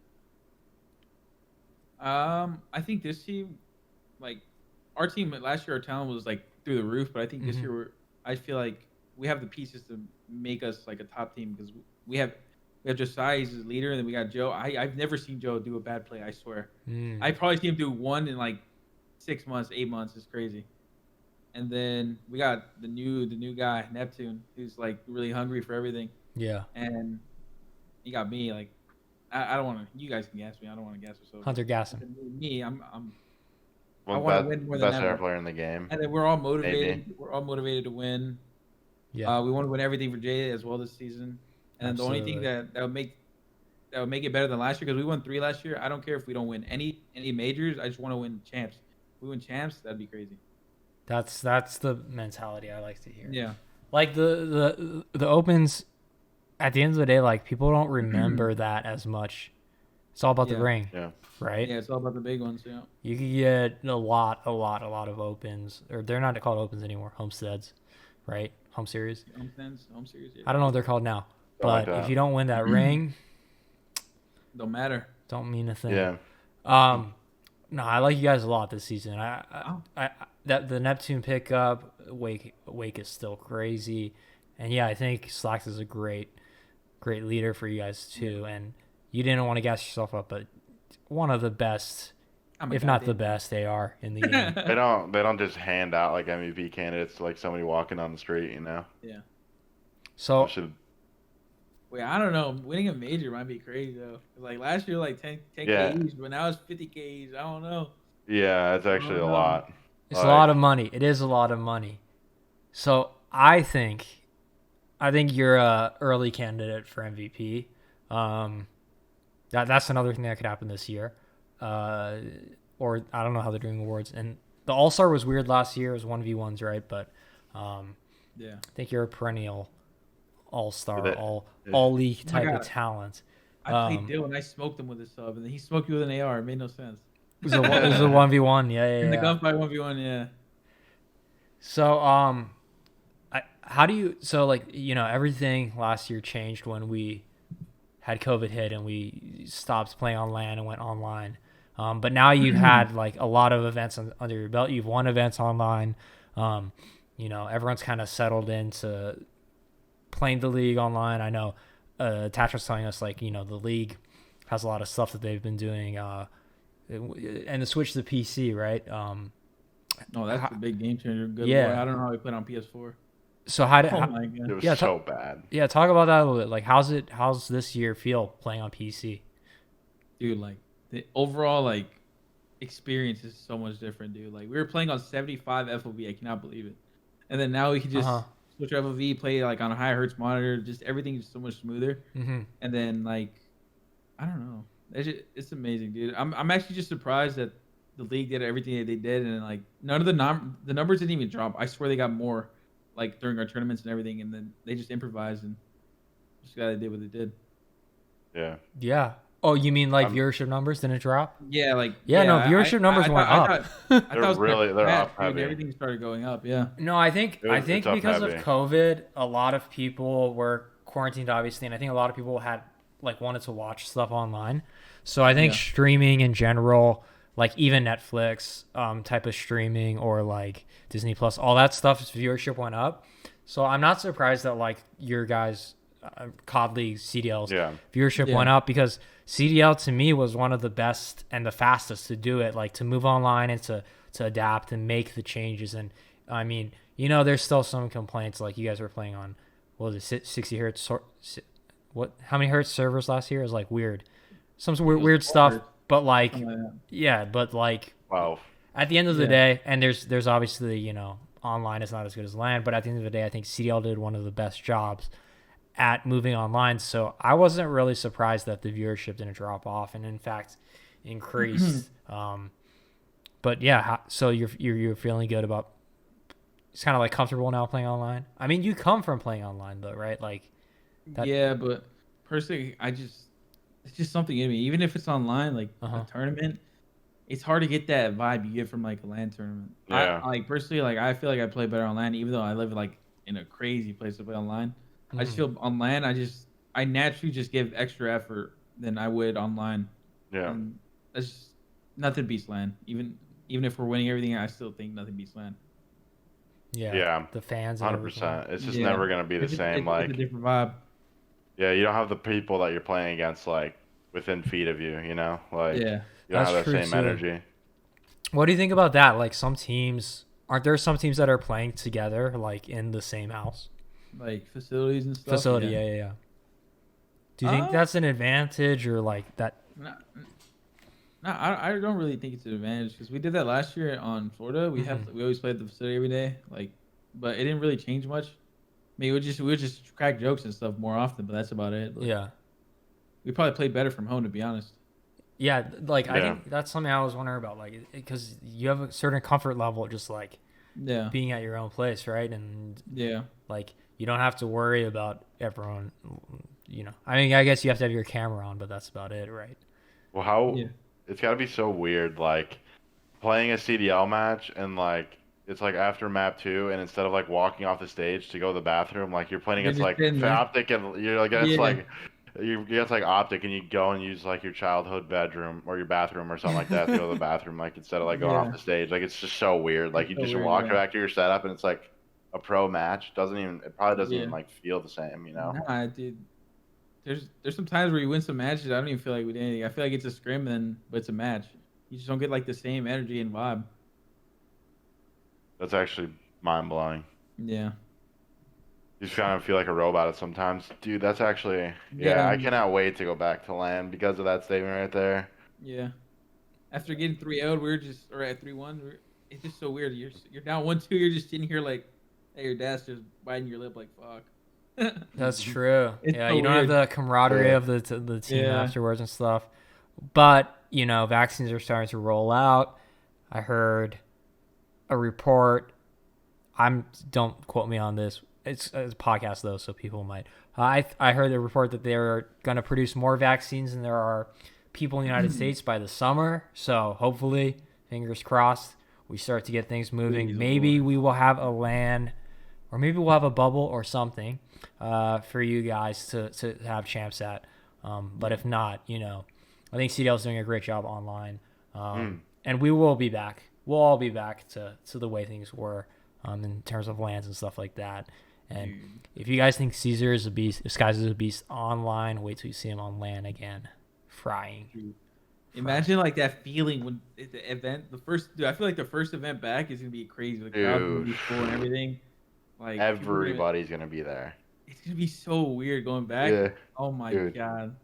E: I think this team, like our team last year, our talent was like through the roof, but I think this year I feel like we have the pieces to make us like a top team because we have Josiah, he's the leader, and then we got Joe. I've never seen Joe do a bad play, I swear. I probably seen him do one in like 6 months, 8 months. It's crazy. And then we got the new guy, Neptune, who's like really hungry for everything.
D: Yeah.
E: And you got me, like I don't want to. You guys can gas me. I don't want to gas myself.
D: Hunter gas him.
E: Me, I'm I want to win more than
C: best
E: ever.
C: player in the game.
E: And then we're all motivated.
C: Maybe.
E: We're all motivated to win.
D: Yeah.
E: We want to win everything for Jay as well this season. And then the only thing that would make it better than last year, because we won 3 last year. I don't care if we don't win any majors. I just want to win champs. If we win champs, that'd be crazy.
D: That's the mentality I like to hear.
E: Yeah.
D: Like the opens, at the end of the day, like people don't remember that as much. It's all about the ring.
C: Yeah.
D: Right.
E: Yeah, it's all about the big ones. Yeah.
D: You could get a lot of opens, or they're not called opens anymore. Homesteads, right? Home series.
E: Home series. Yeah.
D: I don't know what they're called now, but
C: like
D: if you don't win that ring,
E: don't matter.
D: don't mean a thing.
C: Yeah.
D: No, I like you guys a lot this season. That the Neptune pickup, Wake is still crazy, and yeah, I think Slacks is a great leader for you guys too. And you didn't want to gas yourself up, but one of the best, if not the best, they are in the game.
C: They don't just hand out like MVP candidates to like somebody walking on the street, you know.
E: Yeah.
D: So
E: wait, I don't know. Winning a major might be crazy though. Like last year, like 10 Ks, but now it's 50 Ks. I don't know.
C: Yeah, it's actually a lot.
D: It's a lot of money. It is a lot of money. So I think you're a early candidate for MVP. That's another thing that could happen this year. Or I don't know how they're doing awards. And the All-Star was weird last year. It was 1v1s, right? But
E: yeah,
D: I think you're a perennial All-Star, all league type of talent.
E: I played Dill and I smoked him with a sub, and then he smoked me with an AR. It made no sense.
D: It was a 1v1. Yeah.
E: In the gunfight 1v1, yeah.
D: So, how do you? So, like, you know, everything last year changed when we had COVID hit and we stopped playing on LAN and went online. But now you've had like a lot of events under your belt. You've won events online. You know, everyone's kind of settled into playing the league online. I know Tash was telling us, like, you know, the league has a lot of stuff that they've been doing. And the switch to PC, right?
E: No, that's a big game changer. Good
D: yeah.
E: Lord. I don't know how we played on PS4.
D: So
E: my God.
C: It was so bad.
D: Yeah, talk about that a little bit. Like, how's this year feel playing on PC?
E: Dude, like the overall like experience is so much different, dude. Like we were playing on 75 FOV. I cannot believe it. And then now we can just switch FOV, play like on a high hertz monitor. Just everything is so much smoother.
D: Mm-hmm.
E: And then like, I don't know. It's amazing, dude. I'm actually just surprised that the league did everything that they did, and like none of the numbers didn't even drop. I swear they got more, like during our tournaments and everything, and then they just improvised and just glad they did what they did.
C: Yeah.
D: Yeah. Oh, you mean like viewership numbers didn't drop?
E: Yeah, like
D: no, viewership numbers went up.
E: I thought it was
C: they're up heavy.
E: Everything started going up. Yeah.
D: No, I think because
C: heavy.
D: of COVID, a lot of people were quarantined, obviously, and I think a lot of people had like wanted to watch stuff online. So I think streaming in general, like even Netflix type of streaming or like Disney Plus, all that stuff's viewership went up. So I'm not surprised that like your guys' COD League CDL's viewership went up, because CDL to me was one of the best and the fastest to do it, like to move online and to adapt and make the changes. And I mean, you know, there's still some complaints, like you guys were playing on, what was it, 60 hertz? How many hertz servers last year? It was like weird. Some weird stuff, but like, but like,
C: wow.
D: At the end of the day, and there's obviously, you know, online is not as good as LAN, but at the end of the day, I think CDL did one of the best jobs at moving online. So I wasn't really surprised that the viewership didn't drop off, and in fact, increased. But yeah, so you're feeling good about? It's kind of like comfortable now playing online. I mean, you come from playing online though, right? Like,
E: yeah, but personally, it's just something in me. Even if it's online, like a tournament, it's hard to get that vibe you get from like a LAN tournament.
C: Yeah.
E: Like personally, like I feel like I play better on LAN, even though I live like in a crazy place to play online. I just feel on LAN, I naturally just give extra effort than I would online.
C: Yeah.
E: That's just, nothing beats LAN. Even if we're winning everything, I still think nothing beats LAN.
D: Yeah. The fans.
C: 100%. It's just never gonna be the same. Like
E: it's a different vibe.
C: Yeah, you don't have the people that you're playing against like within feet of you. You know, like you don't have that same energy.
D: What do you think about that? Like some teams, aren't there some teams that are playing together like in the same house?
E: Like facilities and stuff.
D: Yeah. Do you think that's an advantage or like that?
E: No, I don't really think it's an advantage because we did that last year on Florida. We always played at the facility every day, but it didn't really change much. I mean, we would just crack jokes and stuff more often, but that's about it.
D: Yeah.
E: We probably played better from home, to be honest.
D: Yeah, like I think that's something I was wondering about, like, because you have a certain comfort level, just like being at your own place, right? And like you don't have to worry about everyone. You know, I mean, I guess you have to have your camera on, but that's about it, right?
C: Well, it's got to be so weird, like playing a CDL match and like it's like after map 2, and instead of like walking off the stage to go to the bathroom, like you're playing against like Optic, and you're like it's like you get like Optic, and you go and use like your childhood bedroom or your bathroom or something like that to go to the bathroom, like instead of like going off the stage. Like it's just so weird. Like you just walk back to your setup, and it's like a pro match. It probably doesn't even like feel the same, you know?
E: Nah, dude. There's some times where you win some matches. I don't even feel like we did anything. I feel like it's a scrim, but it's a match. You just don't get like the same energy and vibe.
C: That's actually mind blowing.
E: Yeah.
C: You just kind of feel like a robot at sometimes. Dude, that's actually I cannot wait to go back to LAN because of that statement right there.
E: Yeah. After getting 3-0'd, we were just at 3-1. It's just so weird. You're down 1-2. You're just sitting here like, hey, your dad's just biting your lip like fuck.
D: That's true.
E: It's
D: yeah,
E: so
D: you don't
E: weird.
D: have the camaraderie of the team afterwards and stuff. But you know, vaccines are starting to roll out. I heard a report. Don't quote me on this. It's a podcast though, so people might. I heard the report that they're going to produce more vaccines than there are people in the United States by the summer. So hopefully, fingers crossed, we start to get things moving. Maybe we will have a LAN, or maybe we'll have a bubble or something for you guys to have champs at. But if not, you know, I think CDL is doing a great job online. And we will be back. We'll all be back to the way things were in terms of LANs and stuff like that. And if you guys think Cesar is a beast, if Skyz is a beast online, wait till you see him on LAN again, frying.
E: Imagine like that feeling when the event, I feel like the first event back is gonna be crazy. The crowd's gonna be full and everything. Like
C: everybody's gonna be there.
E: It's gonna be so weird going back.
C: Yeah.
E: Oh my god.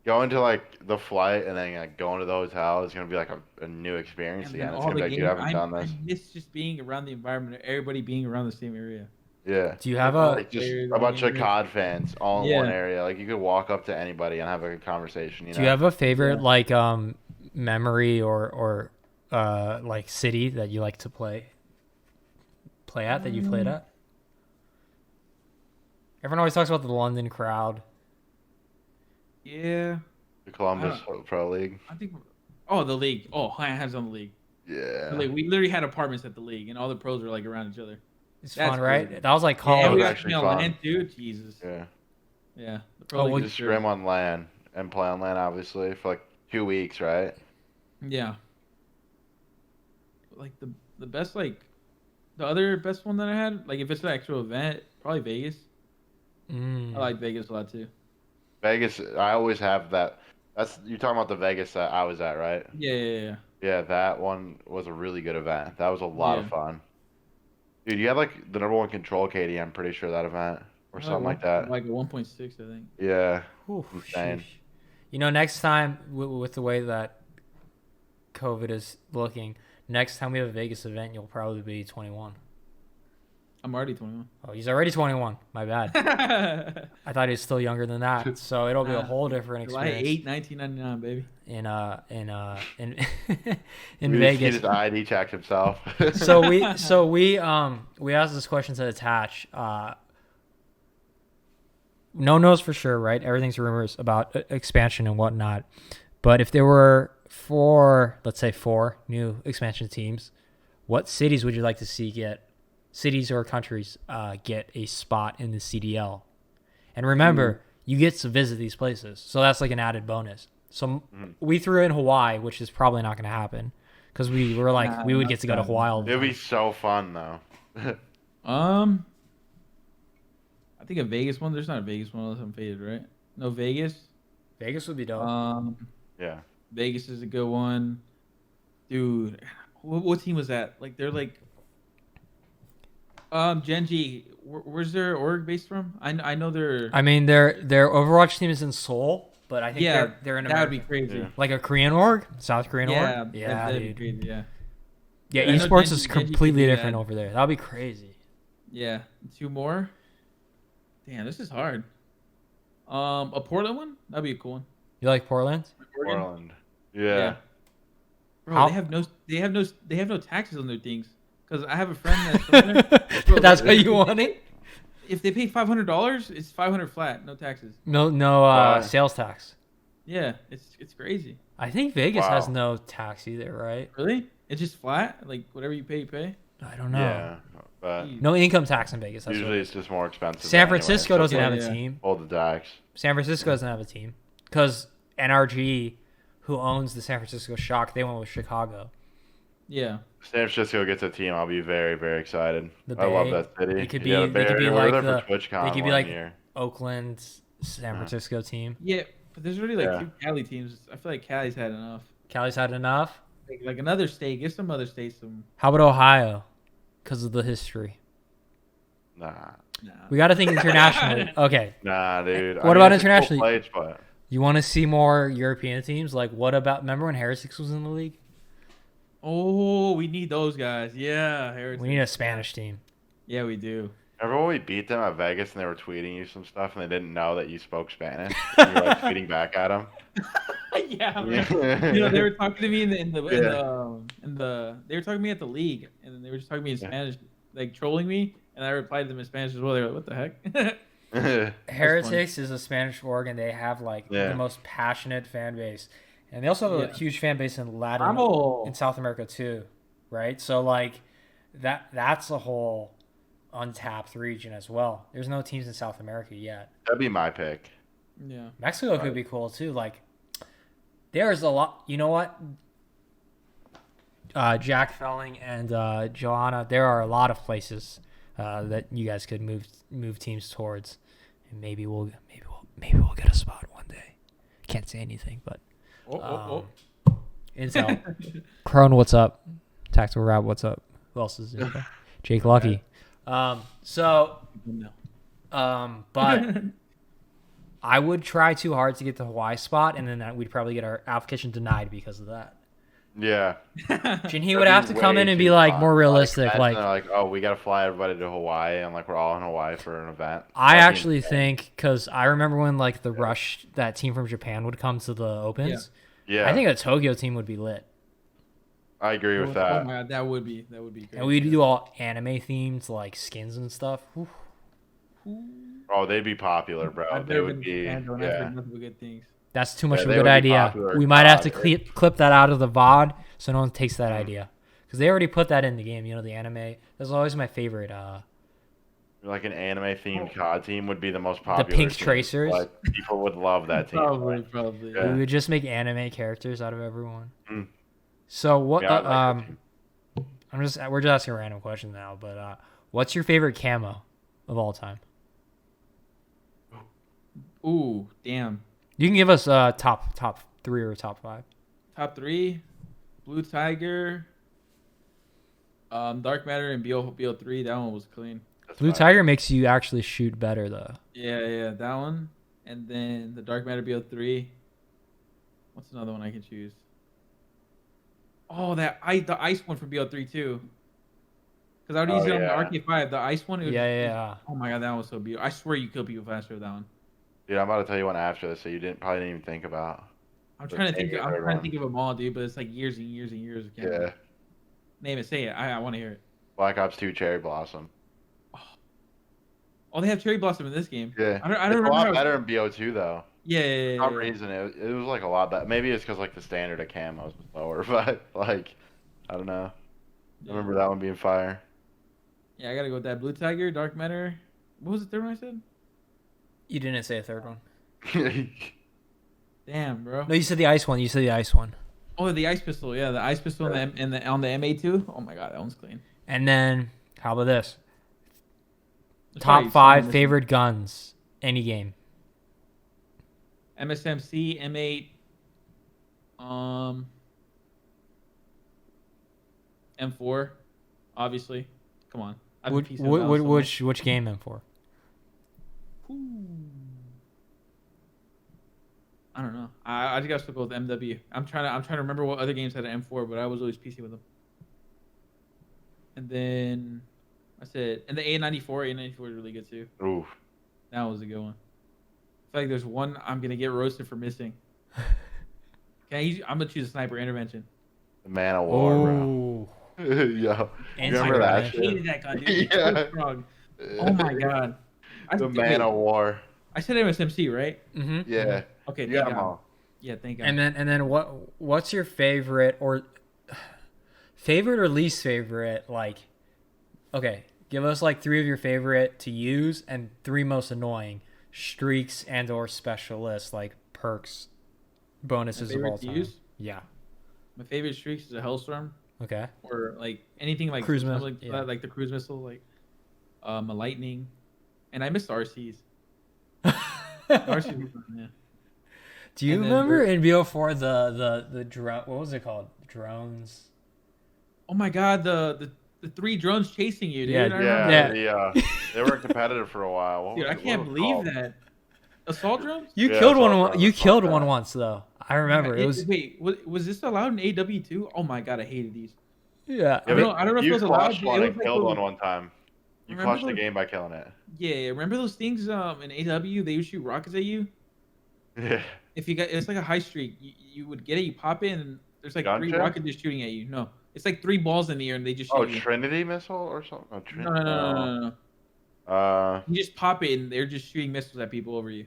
C: Going to like the flight and then like going to the hotel is gonna be like a new experience again. It's gonna be like you haven't done this.
E: I miss just being around the environment, everybody being around the same area.
C: Yeah.
D: Do you have
C: just a bunch of COD fans all in one area? Like you could walk up to anybody and have a conversation. You know?
D: Do you have a favorite like memory or like city that you like to play at that you played at? Everyone always talks about the London crowd.
E: Yeah.
C: The Columbus Pro League.
E: I think. Oh, the league. Oh, hands on the league.
C: Yeah.
E: Like we literally had apartments at the league, and all the pros were like around each other.
D: It's fun, right?
E: Crazy.
D: That was like college.
E: Yeah, we
C: actually
E: got
C: fun.
E: LAN too. Jesus.
C: Yeah.
E: Yeah. The pro league
C: We
E: is
C: just scrim on LAN and play on LAN obviously for like 2 weeks, right?
E: Yeah. Like the best, like the other best one that I had, like if it's an actual event, probably Vegas. I like Vegas a lot too.
C: Vegas, I always have that. You're talking about the Vegas that I was at, right?
E: Yeah.
C: Yeah, that one was a really good event. That was a lot of fun. Dude, you had like the #1 control KD, I'm pretty sure, that event. Or something like that.
E: Like a 1.6, I think.
C: Yeah.
D: Insane. Sheesh. You know, next time, with the way that COVID is looking, next time we have a Vegas event, you'll probably be 21.
E: I'm already 21.
D: Oh, he's already 21. My bad. I thought he was still younger than that. So it'll be a whole different experience.
E: July 8, 1999, baby.
C: In
D: Vegas.
C: He just ID checked himself.
D: so we asked this question to attach. No one knows for sure, right? Everything's rumors about expansion and whatnot. But if there were let's say four new expansion teams, what cities would you like to see cities or countries get a spot in the CDL? And remember, you get to visit these places, so that's like an added bonus. So we threw in Hawaii, which is probably not going to happen because we were like we would get to go to Hawaii.
C: It'd be so fun though.
E: I think a Vegas one. There's not a Vegas one unless I'm faded, right? No Vegas.
D: Vegas would be dope.
C: Yeah.
E: Vegas is a good one, dude. What team was that? Like they're like. Genji, where's their org based from? I know they're.
D: I mean, their Overwatch team is in Seoul, but I think they're in
E: that would
D: America.
E: be crazy.
C: Yeah.
D: Like a Korean org, South Korean
E: Yeah,
D: org. Yeah,
E: that'd be
D: dude.
E: crazy. Yeah.
D: Yeah,
E: I know
D: esports is
E: Genji could
D: completely
E: do that.
D: different over there. That would be crazy.
E: Yeah. 2 more. Damn, this is hard. A Portland one? That'd be a cool one.
D: You like Portland?
E: Oregon?
C: Portland. Yeah.
E: Bro,
D: How-
E: they have no taxes on their things. Because I have a friend that's from there. Bro,
D: That's what you wanted?
E: If they pay $500, it's $500 flat, no taxes.
D: No,
C: Why?
D: sales tax.
E: Yeah, it's crazy.
D: I think Vegas has
C: Wow.
D: no tax either, right?
E: Really? It's just flat? Like whatever you pay, you pay?
D: I don't know.
C: Yeah. But
D: No income tax in Vegas. That's
C: usually
D: what
C: it's just more expensive.
D: San
C: anyway,
D: Francisco
C: so
D: doesn't
E: Yeah,
D: have a
E: yeah.
D: team.
C: hold the tax.
D: San Francisco doesn't have a team because NRG, who owns the San Francisco Shock, they went with Chicago.
E: Yeah.
C: San Francisco gets a team. I'll be very, very excited.
D: The
C: I love
D: Bay.
C: that city.
D: It could
C: Yeah,
D: be-
C: the
D: they
C: Bay
D: could be
C: Area. We were
D: like
C: there
D: the-
C: for TwitchCon
D: they could be
C: one
D: like-
C: year.
D: Oakland, San Francisco team.
E: Yeah, but there's already like
C: Yeah.
E: 2 Cali teams. I feel like Cali's had enough.
D: Cali's had enough.
E: Like another state. Give some other states some.
D: How about Ohio? Because of the history.
C: Nah.
E: Nah.
D: We got to think internationally. Okay.
C: Nah, dude.
D: What about
C: it's a cool
D: internationally?
C: place, but
D: You want to see more European teams? Like, what about? Remember when Heretics was in the league?
E: Oh, we need those guys. Yeah,
D: We need a Spanish team.
E: Yeah, we do.
C: remember when we beat them at Vegas and they were tweeting you some stuff and they didn't know that you spoke Spanish? And you were like tweeting back at them.
E: Yeah, man. You know, they were talking to me
C: Yeah.
E: they were talking to me at the league, and then they were just talking to me in
C: Yeah.
E: Spanish, like trolling me, and I replied to them in Spanish as well. They were like, "What the heck?"
D: Heretics is a Spanish org, and they have like
C: Yeah.
D: the most passionate fan base, and they also have a
E: Yeah.
D: huge fan base in Latin
E: Camo.
D: in South America too, right? So like that's a whole untapped region as well. There's no teams in South America yet.
C: That'd be my pick.
E: Yeah.
D: Mexico could be cool too. Like there's a lot. You know what? Jack Felling and Joanna, there are a lot of places that you guys could move teams towards, and maybe we'll get a spot one day. Can't say anything, but Intel. Crone, what's up? Tactical Rab, what's up? Who else is in there? Jake Lucky. So, but I would try too hard to get the Hawaii spot, and then we'd probably get our application denied because of that.
C: Yeah.
D: Jinhee would
C: That'd
D: have
C: be
D: to come
C: way
D: in and be
C: too
D: like
C: fun.
D: more realistic.
C: imagine
D: Like
C: they're like, oh, we gotta fly everybody to Hawaii, and like we're all in Hawaii for an event.
D: I
C: That'd be
D: actually
C: insane.
D: think, because I remember when like the Rush, that team from Japan would come to the Opens.
C: Yeah,
D: I think a Tokyo team would be lit,
C: I agree with
E: Oh
C: that.
E: my god, that would be great.
D: and we'd do all anime themed like skins and stuff. Whew.
C: Oh, they'd be popular, bro.
E: I've
C: They
E: never
C: would
E: been
C: be.
E: to Japan, I've
C: Yeah.
E: heard nothing but good things.
D: That's too much
C: Yeah,
D: of a
C: they
D: good
C: would be
D: idea.
C: popular.
D: We might have to
C: God,
D: clip that out of the VOD so no one takes that
C: Mhm.
D: idea, because they already put that in the game. You know, the anime. That's always my favorite.
C: Like an anime themed COD team would be the most popular.
D: Pink
C: team.
D: Tracers.
C: Like people would love that team.
E: Probably.
C: Yeah.
D: We would just make anime characters out of everyone.
C: Mm.
D: So what?
C: Yeah, I like that team.
D: We're just asking a random question now, but what's your favorite camo of all time?
E: Ooh, damn.
D: You can give us top 3 or top 5.
E: Top 3, Blue Tiger, Dark Matter, and BO3. That one was clean.
C: That's
D: Blue
C: fine.
D: Tiger makes you actually shoot better though.
E: Yeah, that one. And then the Dark Matter BO3. What's another one I can choose? Oh, the ice one from BO3 too. Because I would use it on the
C: yeah.
E: RK5. The ice one. It was,
D: Yeah.
E: Oh my god, that one was so beautiful. I swear you kill people faster with that one.
C: Dude, I'm about to tell you one after this, so you probably didn't even think about.
E: I'm
C: The
E: trying to think.
C: Tiger
E: I'm
C: third
E: trying to
C: one.
E: think of them all, dude. But it's like years and years and years. Of
C: Yeah.
E: cameras. Name it. Say it. I want to hear it.
C: Black Ops 2 Cherry Blossom.
E: Oh, they have Cherry Blossom in this game.
C: Yeah.
E: I don't
C: It's a
E: remember.
C: lot
E: how-
C: better in BO2 though.
E: Yeah.
C: For some reason, it was like a lot better. Maybe it's because like the standard of camos was lower, but like I don't know. I remember that one being fire.
E: Yeah, I gotta go with that. Blue Tiger, Dark Matter. What was the third one I said?
D: You didn't say a third one.
E: Damn, bro.
D: No, you said the ice one. You said the ice one.
E: Oh, the ice pistol. Yeah, the ice pistol and the on the MA2. Oh my god, that one's clean.
D: And then how about this?
E: There's probably
D: Top 5
E: some in
D: favorite guns, any game.
E: this one. MSMC, M8, M4, obviously. Come on. I've been piecing it down so much.
D: Which game then for?
E: I don't I just got to go with MW. I'm trying to remember what other games had an M4, but I was always PC with them. And then I said, and the A94 is really good too.
C: Oof.
E: That was a good one. I feel like there's one I'm gonna get roasted for missing. I'm gonna choose a sniper intervention.
C: The Man of War, bro.
D: Ooh.
C: Yo, you remember that
E: I
C: shit?
E: hated that gun, dude. He's so strong. Oh my god.
C: The Man of War.
E: I said MSMC, right?
D: Mm-hmm.
C: Yeah.
E: Okay,
C: You
E: thank
C: got 'em
E: God.
C: all.
E: Yeah, thank God.
D: And then what's your favorite or least favorite? Like, okay, give us like 3 of your favorite to use and 3 most annoying streaks and or specialists, like perks, bonuses of
E: favorite
D: all
E: to
D: time.
E: use?
D: Yeah.
E: My favorite streaks is a Hellstorm,
D: Okay.
E: or like anything like
D: Cruise
E: something
D: missile,
E: like
D: yeah.
E: that, like the cruise missile, like a lightning, and I missed RCs. RCs were fun, yeah.
D: Do you
E: And then
D: remember
E: there-
D: in BO4 the drone? What was it called? Drones.
E: Oh my God, the 3 drones chasing you, dude.
D: Yeah,
E: I remember
C: Yeah,
E: that.
C: they were competitive for a while. What
E: Dude,
C: was
E: I
C: it-
E: can't
C: what was it
E: believe
C: called?
E: that. Assault drones?
D: You
C: Yeah,
D: killed
C: assault
D: one.
C: drone,
D: You
C: assault
D: killed
C: drone.
D: one once though. I remember it was.
E: Wait, was this allowed in AW too? Oh my God, I hated these.
D: Yeah.
C: Yeah,
E: I don't know if
C: you
E: it was allowed.
C: clutched
E: It
C: one
E: was
C: and
E: like
C: killed
E: those-
C: one time. You
E: Remember
C: clutched the
E: those-
C: game by killing it.
E: Yeah, remember those things in AW? They would shoot rockets at you.
C: Yeah.
E: If you got, it's like a high streak. You would get it, you pop it, and there's like 3
C: Gunship?
E: rockets just shooting at you. No, it's like 3 balls in the air, and they just shoot
C: Oh,
E: you.
C: Trinity missile or something? Oh,
E: No.
C: Uh,
E: You just pop it, and they're just shooting missiles at people over you.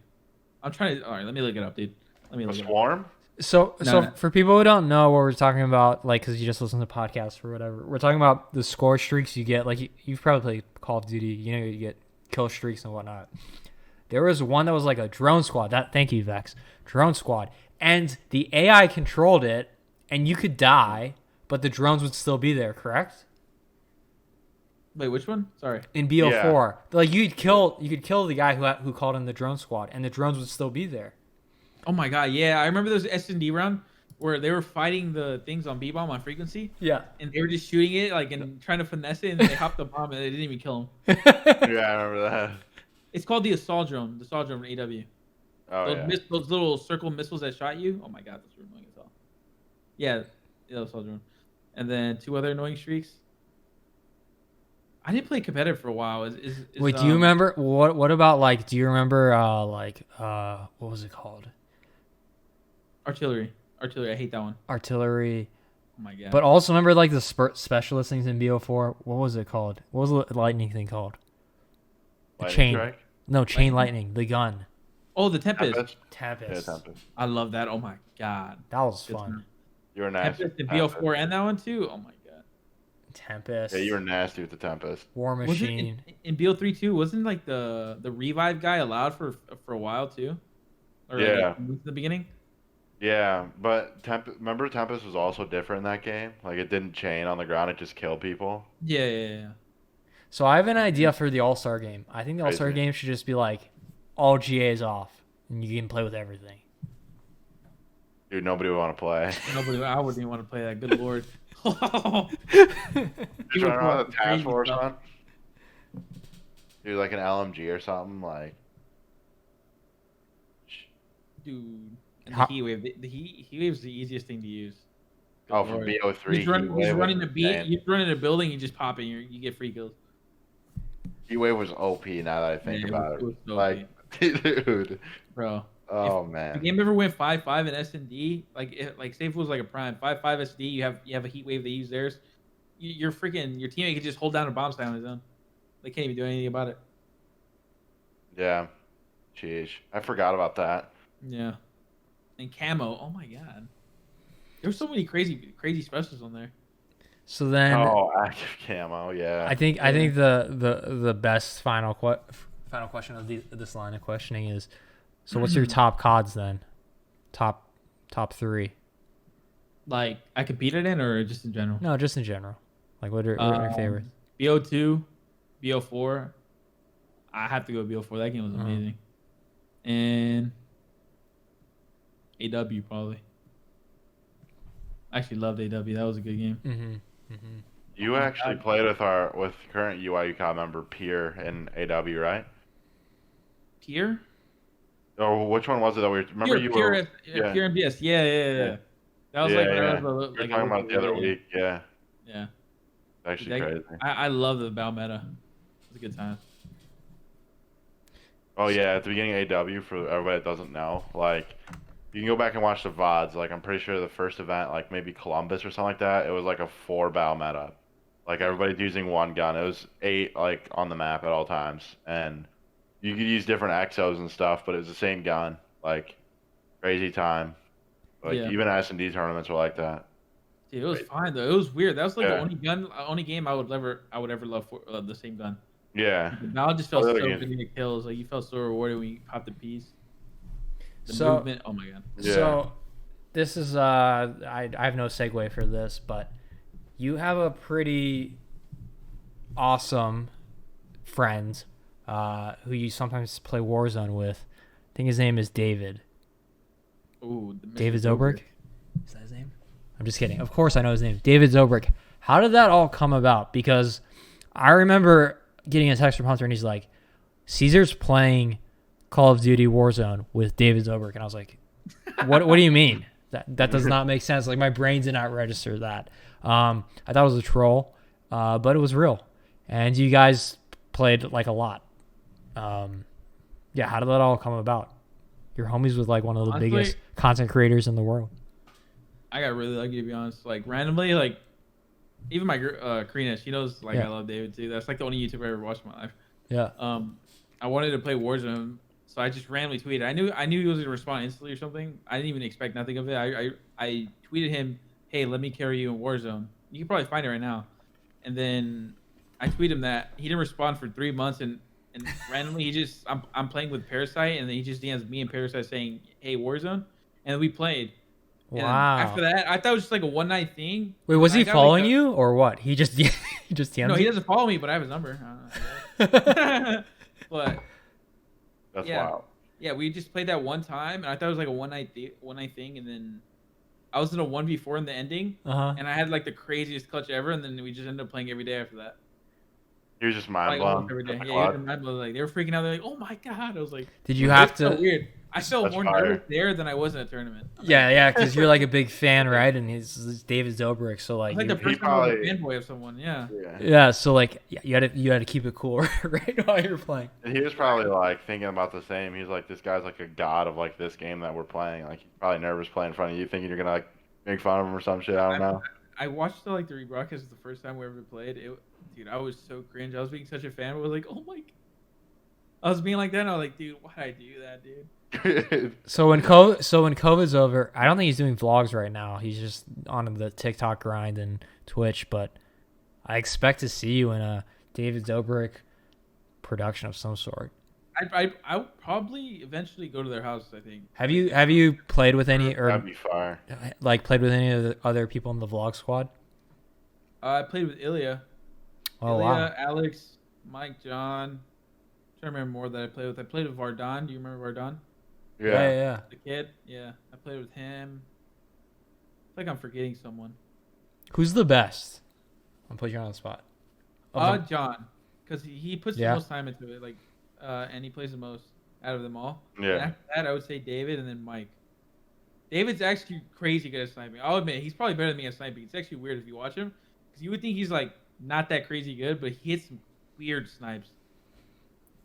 E: I'm trying to. All right, let me look it up, dude. Let me
C: a
E: look it up.
C: swarm?
D: So
E: No.
D: for people who don't know what we're talking about, like, because you just listen to podcasts or whatever, we're talking about the score streaks you get. Like, you've probably played Call of Duty, you know, you get kill streaks and whatnot. There was one that was like a drone squad. Thank you, Vex. Drone squad, and the AI controlled it, and you could die, but the drones would still be there. Correct?
E: Wait, which one? Sorry.
D: In BO4, like you could kill the guy who called in the drone squad, and the drones would still be there.
E: Oh my God, yeah, I remember those S&D round where they were fighting the things on B-bomb on frequency,
D: Yeah.
E: and they were just shooting it like and trying to finesse it, and they hopped the bomb, and they didn't even kill him.
C: Yeah, I remember that.
E: It's called the assault drone. The assault drone from AW.
C: Oh, yeah.
E: Those little circle missiles that shot you. Oh my God, those were annoying as hell. Yeah, assault drone. And then 2 other annoying streaks. I didn't play competitive for a while.
D: Wait, do you remember what about like? Do you remember what was it called?
E: Artillery? Artillery. I hate that one.
D: Artillery.
E: Oh my God.
D: But also remember like the specialist things in BO4. What was it called? What was the lightning thing called? The
C: Lightning
D: chain.
C: strike?
D: No, chain lightning. The gun.
E: Oh, the Tempest.
C: Tempest?
D: Tempest.
C: Yeah, Tempest.
E: I love that. Oh my God.
D: That was
E: Good
D: fun.
E: time.
C: You were nasty.
E: Tempest
C: with
E: and
C: the
E: BO4 and that one too. Oh my God.
D: Tempest.
C: Yeah, you were nasty with the Tempest.
D: War
E: Was
D: Machine.
E: it in BO3 too? Wasn't like the revive guy allowed for a while too? Or
C: Yeah.
E: Like, in the beginning.
C: Yeah, but remember Tempest was also different in that game? Like, it didn't chain on the ground, it just killed people.
E: Yeah.
D: So I have an idea for the All-Star game. I think the All-Star
C: Crazy.
D: game should just be like all GAs off, and you can play with everything.
C: Dude, nobody would want to play.
E: Nobody. I wouldn't even want to play that. Good Lord.
C: Just running around with a task
E: Crazy
C: force
E: stuff.
C: on. Dude, like an LMG or something, like.
E: Dude. And
D: How-
E: the heat wave. The heat wave's the easiest thing to use. Good
C: Oh, from
E: Lord.
C: BO3.
E: He's running
C: Heat Wave
E: a
C: was
E: beat.
C: insane.
E: You run in a building, you just pop it, and you get free kills.
C: Heat Wave was OP now that I think
E: Yeah,
C: about
E: it
C: it.
E: was so
C: Like, dude.
E: Bro.
C: Oh,
E: If the
C: man.
E: game ever went 5-5 in S&D, like say if it was like a prime 5-5 SD, you have a heat wave. They use theirs. Your teammate could just hold down a bomb site on his own. They can't even do anything about it.
C: Yeah. Jeez. I forgot about that.
E: Yeah. And Camo. Oh my God. There's so many crazy specials on there.
D: So then
C: Oh, active camo, yeah.
D: I think the best final question of this line of questioning is, so what's your top CODs then? Top 3.
E: Like I competed in, or just in general.
D: No, just in general. Like what are your favorites?
E: BO2, BO4. I have to go BO4. That game was amazing. And AW probably. I actually loved AW. That was a good game.
D: Mm-hmm.
C: You actually played with current UIU COD member Pierre in AW, right?
E: Tier?
C: Oh, which one was it that we remember
E: Pure,
C: you
E: pure,
C: were? Yeah.
E: pure MBS. Yeah. That was
C: Yeah,
E: like,
C: yeah.
E: that was
C: We
E: like
C: were talking about it the other
E: yeah.
C: week. Yeah,
E: Yeah.
C: actually crazy.
E: I love the Bow meta. It was a good time.
C: Oh yeah, at the beginning of AW, for everybody that doesn't know, like you can go back and watch the VODs. Like I'm pretty sure the first event, like maybe Columbus or something like that, it was like a 4 bow meta. Like everybody's using one gun. It was 8 like on the map at all times, and you could use different exos and stuff, but it was the same gun. Like crazy time. Like
E: Yeah.
C: even S&D tournaments were like that.
E: Dude, it was fine though. It was weird. That was like
C: Yeah.
E: the only game I would ever love for the same gun.
C: Yeah.
E: Now it just felt so
C: Other
E: good
C: games.
E: to get kills. Like you felt so rewarded when you popped the piece. The
D: So-
E: movement. Oh my god.
C: Yeah.
D: So, this is I have no segue for this, but you have a pretty awesome friend who you sometimes play Warzone with. I think his name is David.
E: Ooh, the Mr.
D: David Dobrik. Is that his name? I'm just kidding. Of course I know his name. David Dobrik. How did that all come about? Because I remember getting a text from Hunter and he's like, Cesar's playing Call of Duty Warzone with David Dobrik. And I was like, what do you mean? That does not make sense. Like my brain did not register that. I thought it was a troll, but it was real. And you guys played like a lot. Yeah, how did that all come about? You're homies with like one of the
E: Honestly,
D: biggest content creators in the world.
E: I got really lucky, to be honest. Like randomly, like even my Karina, she knows like
D: Yeah.
E: I love David too. That's like the only YouTuber I ever watched in my life.
D: Yeah.
E: I wanted to play Warzone, so I just randomly tweeted. I knew he was gonna respond instantly or something. I didn't even expect nothing of it. I tweeted him, "Hey, let me carry you in Warzone." You can probably find it right now. And then I tweeted him that he didn't respond for 3 months, and randomly he just I'm playing with Parasite, and then he just DMs me and Parasite saying, "Hey, Warzone," and we played. And then
D: Wow.
E: after that, I thought it was just like a one night thing.
D: Wait, was
E: I
D: he
E: got,
D: following
E: like,
D: you or what? He just he just DM'd
E: No, he
D: you?
E: doesn't follow me, but I have his number. But
C: That's
E: Yeah.
C: wild.
E: yeah, we just played that one time, and I thought it was like a one night thing, and then I was in a 1v4 in the ending,
D: Uh-huh.
E: and I had like the craziest clutch ever, and then we just ended up playing every day after that.
C: He was just mind
E: Like
C: blown.
E: almost every day.
C: at the
E: Yeah,
C: club.
E: even my blood, like they were freaking out. They're like, "Oh my god!" I was like,
D: Did you
E: "It
D: have
E: was so
D: to
E: weird." I felt
C: That's
E: more
C: fire.
E: nervous there than I was in a tournament.
D: Yeah, because you're like a big fan, right? And he's David Dobrik, so like,
E: It's like
D: you-
E: the first time I was a
C: probably-
E: fanboy of someone. Yeah.
C: Yeah.
D: yeah, so like you had to keep it cool right while you're playing.
C: And he was probably like thinking about the same. He's like, this guy's like a god of like this game that we're playing. Like he's probably nervous playing in front of you, thinking you're gonna like make fun of him or some shit. I don't know.
E: I watched the rebroadcast the first time we ever played. Dude, I was so cringe. I was being such a fan. I was like, "Oh my!" I was being like that. And I was like, "Dude, why did I do that, dude?"
D: So when COVID's over, I don't think he's doing vlogs right now. He's just on the TikTok grind and Twitch. But I expect to see you in a David Dobrik production of some sort.
E: I'll probably eventually go to their house. I think.
D: Have you played with any or
C: That'd be fire.
D: like played with any of the other people in the vlog squad?
E: I played with Ilya.
D: Oh
E: Ilya,
D: wow.
E: Alex, Mike, John. I'm trying to remember more that I played with. I played with Vardon. Do you remember Vardon?
C: Yeah.
E: The kid? Yeah. I played with him. I feel like I'm forgetting someone.
D: Who's the best? I'll put you on the spot. Of them-
E: John. Because he puts
D: Yeah.
E: the most time into it. Like, and he plays the most out of them all. And
C: Yeah.
E: after that, I would say David and then Mike. David's actually crazy good at sniping. I'll admit, he's probably better than me at sniping. It's actually weird if you watch him. Because you would think he's, like, not that crazy good, but he hits some weird snipes.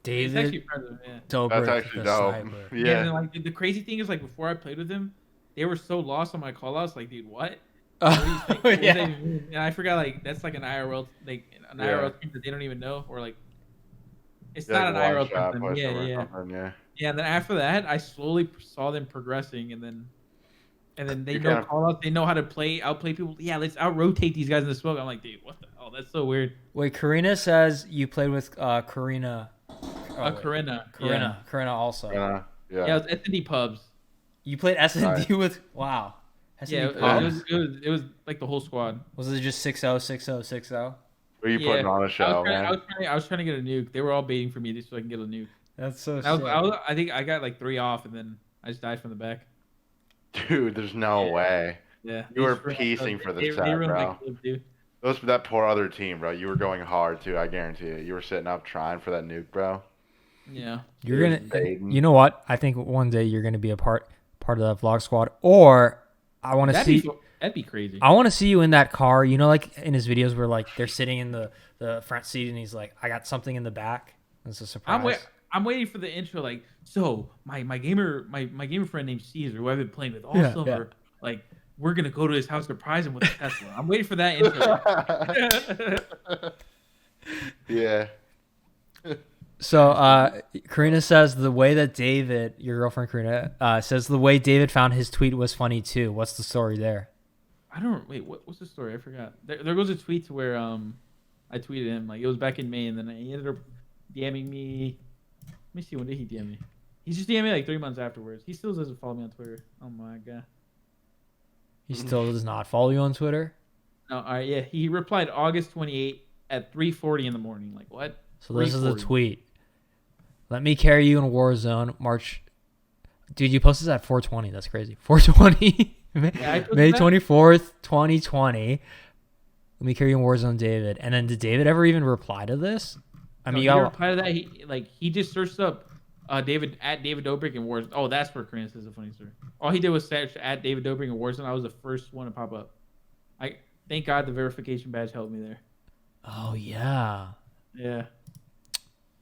E: It's actually
D: David
E: impressive, yeah.
D: Dobrik,
C: That's actually
D: the
C: dope.
D: sniper.
E: Yeah.
C: Yeah.
E: And, like, the crazy thing is, like, before I played with him, they were so lost on my callouts. Like, dude, what? What do you think? What does
D: yeah.
E: that even mean? And I forgot, like, that's like an IRL, like, an
C: Yeah.
E: IRL team that they don't even know. Or, like, it's
C: Yeah,
E: not an
C: like
E: IRL
C: one shot
E: team.
C: push
E: Yeah,
C: or
E: yeah.
C: something, yeah.
E: Yeah, and then after that, I slowly saw them progressing, and then they
C: You
E: know
C: kinda-
E: call out, they know how to outplay people. Yeah, let's out rotate these guys in the smoke. I'm like, dude, what the hell? That's so weird.
D: Wait, Karina says you played with Karina. Oh, wait.
E: Karina.
D: Karina also.
C: Yeah.
E: Yeah, it was S&D pubs.
D: You played S&D
C: Right.
D: with wow. S&D
E: Yeah,
D: pubs?
E: it was like the whole squad.
D: Was it just 6-0, 6-0, 6-0?
C: Who are you
E: Yeah.
C: putting on a show, man?
E: I was trying to get a nuke. They were all baiting for me just so I can get a nuke.
D: That's so
E: I think I got like 3 off, and then I just died from the back.
C: Dude, there's no
E: Yeah.
C: way.
E: Yeah,
C: You were
E: These friends,
C: piecing for the
E: they
C: set,
E: ruined my
C: bro.
E: clip, dude.
C: That poor other team, bro. You were going hard too. I guarantee it. You were sitting up trying for that nuke, bro.
E: Yeah.
D: You're gonna.
C: Baden.
D: You know what? I think one day you're gonna be a part of that vlog squad, or I want to see.
E: That'd be crazy.
D: I want to see you in that car. You know, like in his videos where like they're sitting in the front seat and he's like, "I got something in the back." It's a surprise.
E: I'm waiting for the intro. Like, so my gamer friend named Cesar, who I've been playing with all
D: Yeah,
E: summer, like we're gonna go to his house, surprise him with a Tesla. I'm waiting for that intro.
C: Yeah.
D: So, Karina says the way that David, your girlfriend Karina, says the way David found his tweet was funny too. What's the story there?
E: I don't wait. What's the story? I forgot. There goes a tweet to where I tweeted him like it was back in May, and then he ended up DMing me. Let me see, when did he DM me? He's just DMing me like 3 months afterwards. He still doesn't follow me on Twitter. Oh my god.
D: He still does not follow you on Twitter.
E: No, all right, yeah. He replied August 28 at 3:40 in the morning. Like what?
D: So this is a
E: 3:40.
D: tweet. Let me carry you in Warzone, March. Dude, you posted at 4:20. That's crazy. 4:20,
E: I posted
D: May
E: that.
D: 24th, 2020. Let me carry you in Warzone, David. And then did David ever even reply to this? I mean,
E: No, he
D: y'all.
E: replied to that. He just searched up David Dobrik and Warzone. Oh, that's where Karina says a funny story. All he did was search at David Dobrik and Warzone. I was the first one to pop up. I thank God the verification badge helped me there.
D: Oh yeah,
E: Yeah.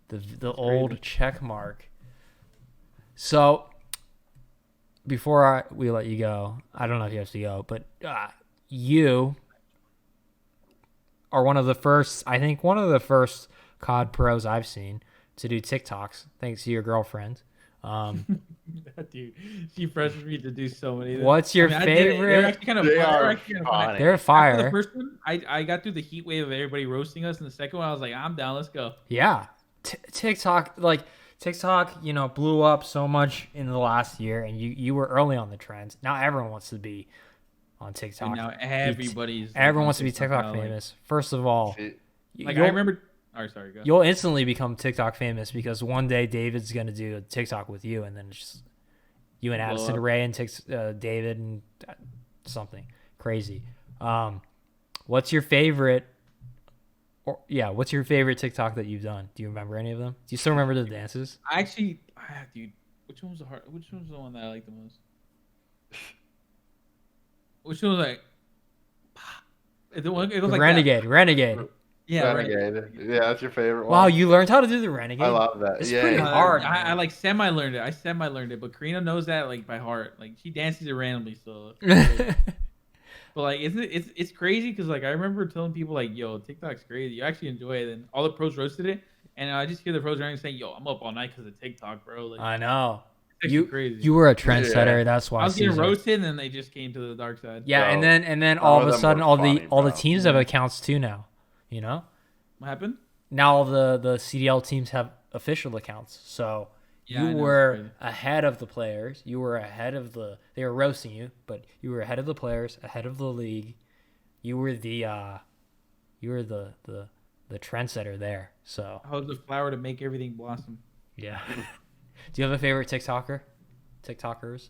D: the old check mark. So before we let you go, I don't know if you have to go, but you are one of the first COD pros I've seen to do TikToks, thanks to your girlfriend.
E: Dude, she pressured me to do so many.
D: What's your
E: I did it.
D: favorite?
E: They're actually kind of
C: They
E: fun.
C: are
E: They're actually kind of fun.
C: funny.
D: They're
E: After
D: fire.
E: the first one, I got through the heat wave of everybody roasting us, and the second one, I was like, I'm down. Let's go.
D: Yeah. TikTok, you know, blew up so much in the last year, and you were early on the trends. Now everyone wants to be on TikTok.
E: And now everybody's.
D: Everyone
E: on
D: wants to be TikTok
E: now, like-
D: famous. First of all,
E: Like,
D: you'll,
E: I remember. Oh, sorry, go.
D: you'll instantly become TikTok famous because one day David's gonna do a TikTok with you, and then it's just you and
E: Blow
D: Addison
E: up.
D: Ray and David and something crazy. What's your favorite? What's your favorite TikTok that you've done? Do you remember any of them? Do you still remember the dances?
E: Dude, which one was the one that I liked the most? Which one was like? It was like
D: Renegade.
E: That. Yeah,
C: Renegade. Yeah, that's your favorite one.
D: Wow, you learned how to do the Renegade.
C: I love that.
D: It's
C: yeah,
D: pretty
C: yeah.
D: hard.
E: I like semi learned it. But Karina knows that like by heart. Like she dances it randomly still. But like, it's crazy because like I remember telling people like, "Yo, TikTok's crazy. You actually enjoy it." And all the pros roasted it, and I just hear the pros randomly saying, "Yo, I'm up all night because of TikTok, bro." Like,
D: I know.
E: it's
D: You
E: crazy.
D: you were a trendsetter.
C: Yeah.
D: That's why
E: I was getting
D: Cesar-
E: roasted, and then they just came to the dark side.
D: Yeah,
C: Bro,
D: and then
C: some
D: all
C: of
D: of a
C: them
D: sudden
C: were
D: all
C: funny,
D: the
C: bro.
D: teams have accounts too now. You know,
E: What happened?
D: now all the CDL teams have official accounts. So
E: Yeah, I
D: you
E: know, it's
D: were
E: crazy.
D: ahead of the players. You were ahead of they were roasting you, but you were ahead of the players, ahead of the league. You were the trendsetter there. So
E: I was the flower to make everything blossom.
D: yeah. Do you have a favorite TikTokers?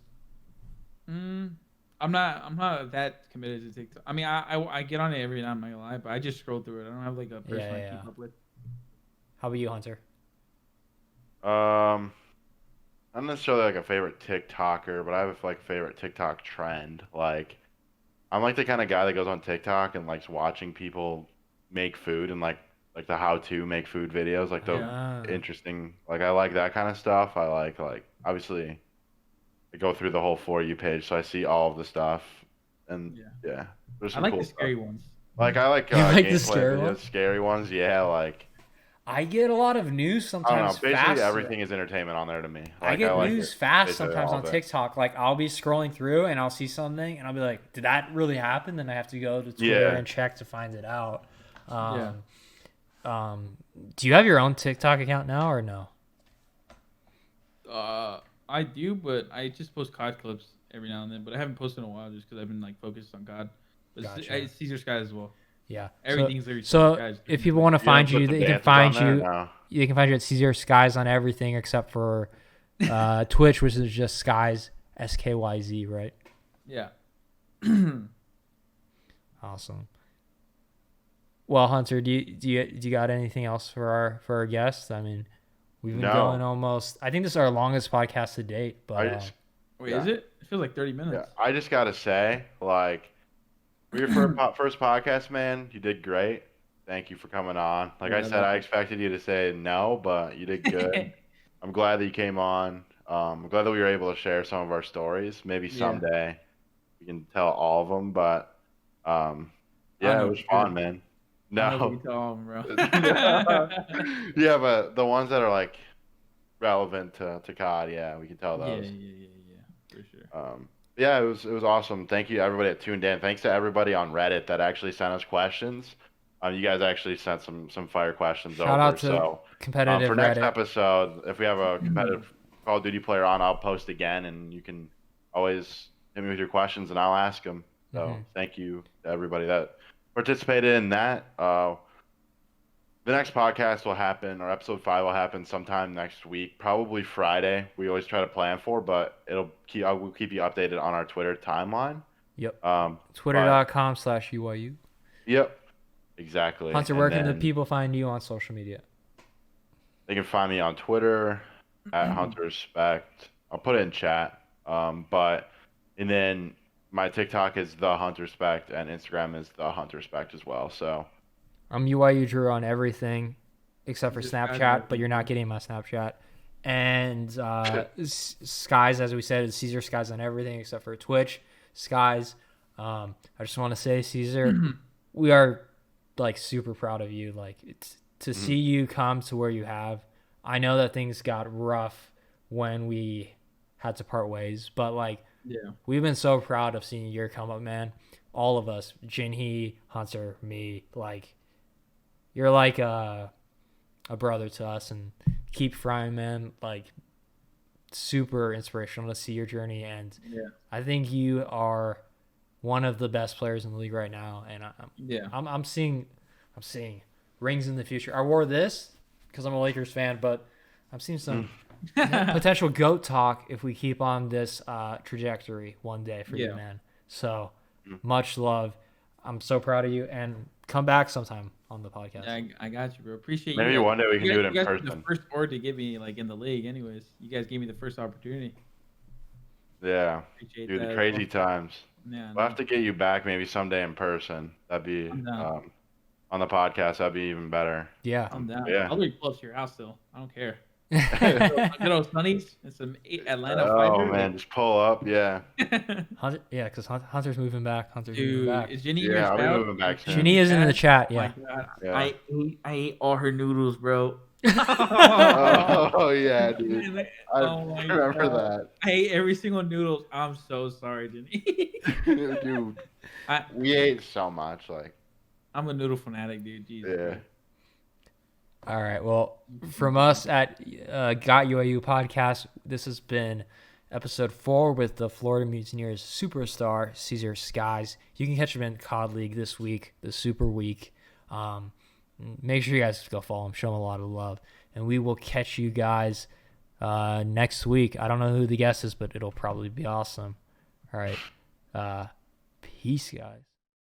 E: I'm not that committed to TikTok. I mean, I get on it every night. I'm not gonna lie, but I just scroll through it. I don't have like a person I
D: Yeah.
E: keep up with.
D: How about you, Hunter?
C: I'm not necessarily like a favorite TikToker, but I have like a favorite TikTok trend. Like, I'm like the kind of guy that goes on TikTok and likes watching people make food and like the how to make food videos, like the
D: Yeah.
C: interesting. Like, I like that kind of stuff. I like obviously I go through the whole For You page, so I see all of the stuff, and yeah, there's
E: I
C: some
E: like
C: cool
E: the scary
C: stuff.
E: ones.
C: Like, I like
D: You like the
C: gameplay
D: scary
C: videos,
D: ones?
C: scary ones. Yeah, like.
D: I get a lot of news
C: I don't
D: sometimes
C: know. Basically,
D: fast.
C: everything is entertainment on there to me.
D: I
C: Like,
D: get
C: like
D: news
C: it.
D: fast
C: Basically
D: sometimes
C: all
D: on
C: of it.
D: TikTok. Like I'll be scrolling through and I'll see something and I'll be like, "Did that really happen?" Then I have to go to Twitter
C: Yeah.
D: and check to find it out. Do you have your own TikTok account now or no?
E: I do, but I just post COD clips every now and then. But I haven't posted in a while just because I've been like focused on COD. But
D: Gotcha.
E: it's Cesar Skyz as well.
D: Yeah.
E: Everything's there.
D: So if people want to find
C: don't
D: you,
C: put the
D: they can
C: dances
D: find
C: on there?
D: you.
C: No.
D: They can find you at Cesar Skyz on everything except for Twitch, which is just Skyz, SKYZ, right?
E: Yeah.
D: Awesome. Well, Hunter, do you got anything else for our guests? I mean, We've been
C: No.
D: going almost. I think this is our longest podcast to date. But
E: Wait,
C: Yeah.
E: is it? It feels like 30
C: Yeah,
E: minutes.
C: I just gotta say, like, for your first podcast, man, you did great. Thank you for coming on. Like I
E: Yeah,
C: said, I expected you to say no, but you did good. I'm glad that you came on. I'm glad that we were able to share some of our stories. Maybe
E: Yeah.
C: someday we can tell all of them, but
E: I
C: yeah,
E: know
C: it was
E: for
C: fun,
E: sure.
C: man.
E: I don't know if
C: No.
E: we can tell 'em, bro.
C: Yeah, but the ones that are like relevant to COD, yeah, we can tell
E: Yeah,
C: those.
E: for sure.
C: Yeah, it was awesome. Thank you to everybody that tuned in. Thanks to everybody on Reddit that actually sent us questions. You guys actually sent some fire questions
D: shout
C: over.
D: out to
C: So
D: competitive
C: for next
D: Reddit.
C: episode, if we have a competitive Call of Duty player on, I'll post again, and you can always hit me with your questions, and I'll ask them. So thank you to everybody that participated in that. The next podcast will happen, or episode 5 will happen sometime next week, probably Friday. We always try to plan for, but I will keep you updated on our Twitter timeline.
D: Yep.
C: Um,
D: Twitter.com/UYU.
C: Yep. Exactly.
D: Hunter,
C: And
D: where can the
C: then
D: people find you on social media?
C: They can find me on Twitter at Hunter Respect. I'll put it in chat. And then my TikTok is the Hunter Respect, and Instagram is the Hunter Respect as well. So
D: I'm UYU Drew on everything except for
E: Just
D: Snapchat, but you're not getting my Snapchat. And Skyz, as we said, is Cesar Skyz on everything except for Twitch. Skyz. I just want to say, Cesar, we are like super proud of you. Like it's to see you come to where you have. I know that things got rough when we had to part ways, but like we've been so proud of seeing your come up, man. All of us, Jinhee, Hunter, me, like you're like a brother to us, and keep frying, man. Like super inspirational to see your journey, and I think you are one of the best players in the league right now. And I'm seeing rings in the future. I wore this because I'm a Lakers fan, but I'm seeing some potential GOAT talk if we keep on this trajectory one day for you, man. So much love. I'm so proud of you, and come back sometime on the podcast.
E: Yeah, I got you, bro. Appreciate
C: maybe
E: you.
C: one day we can do it in
E: you guys were
C: person.
E: the first org to get me like in the league. Anyways, you guys gave me the first opportunity.
C: Yeah,
E: Appreciate
C: dude,
E: that
C: the
E: as
C: crazy
E: well.
C: times.
E: Yeah,
C: We'll have to get you back maybe someday in person. That'd be
E: I'm down.
C: on the podcast. That'd be even better.
D: Yeah.
E: I'm down.
C: Yeah.
E: I'll be close to your house still. I don't care. Good old Sunnies and some Atlanta
C: Oh
E: fighters.
C: man, just pull up. Yeah.
D: Hunter, yeah, because Hunter's moving back. Hunter's moving
E: Dude,
D: back.
E: is Jenny
C: Yeah, I'll be
E: out?
C: moving back soon.
D: Jenny is in the chat.
E: Oh my
D: Yeah.
E: God.
C: Yeah.
E: I ate all her noodles, bro.
C: Oh yeah, dude. I
E: Oh my
C: remember
E: God. I ate every single noodles. I'm so sorry, Jenny.
C: that. Dude, we ate so much. Like,
E: I'm a noodle fanatic, dude. Jesus.
C: yeah.
D: All right. Well, from us at GOT UYU Podcast, this has been episode 4 with the Florida Mutineers superstar, Cesar Skyz. You can catch him in COD League this week, the Super Week. Make sure you guys go follow him, show him a lot of love. And we will catch you guys next week. I don't know who the guest is, but it'll probably be awesome. All right. Peace, guys.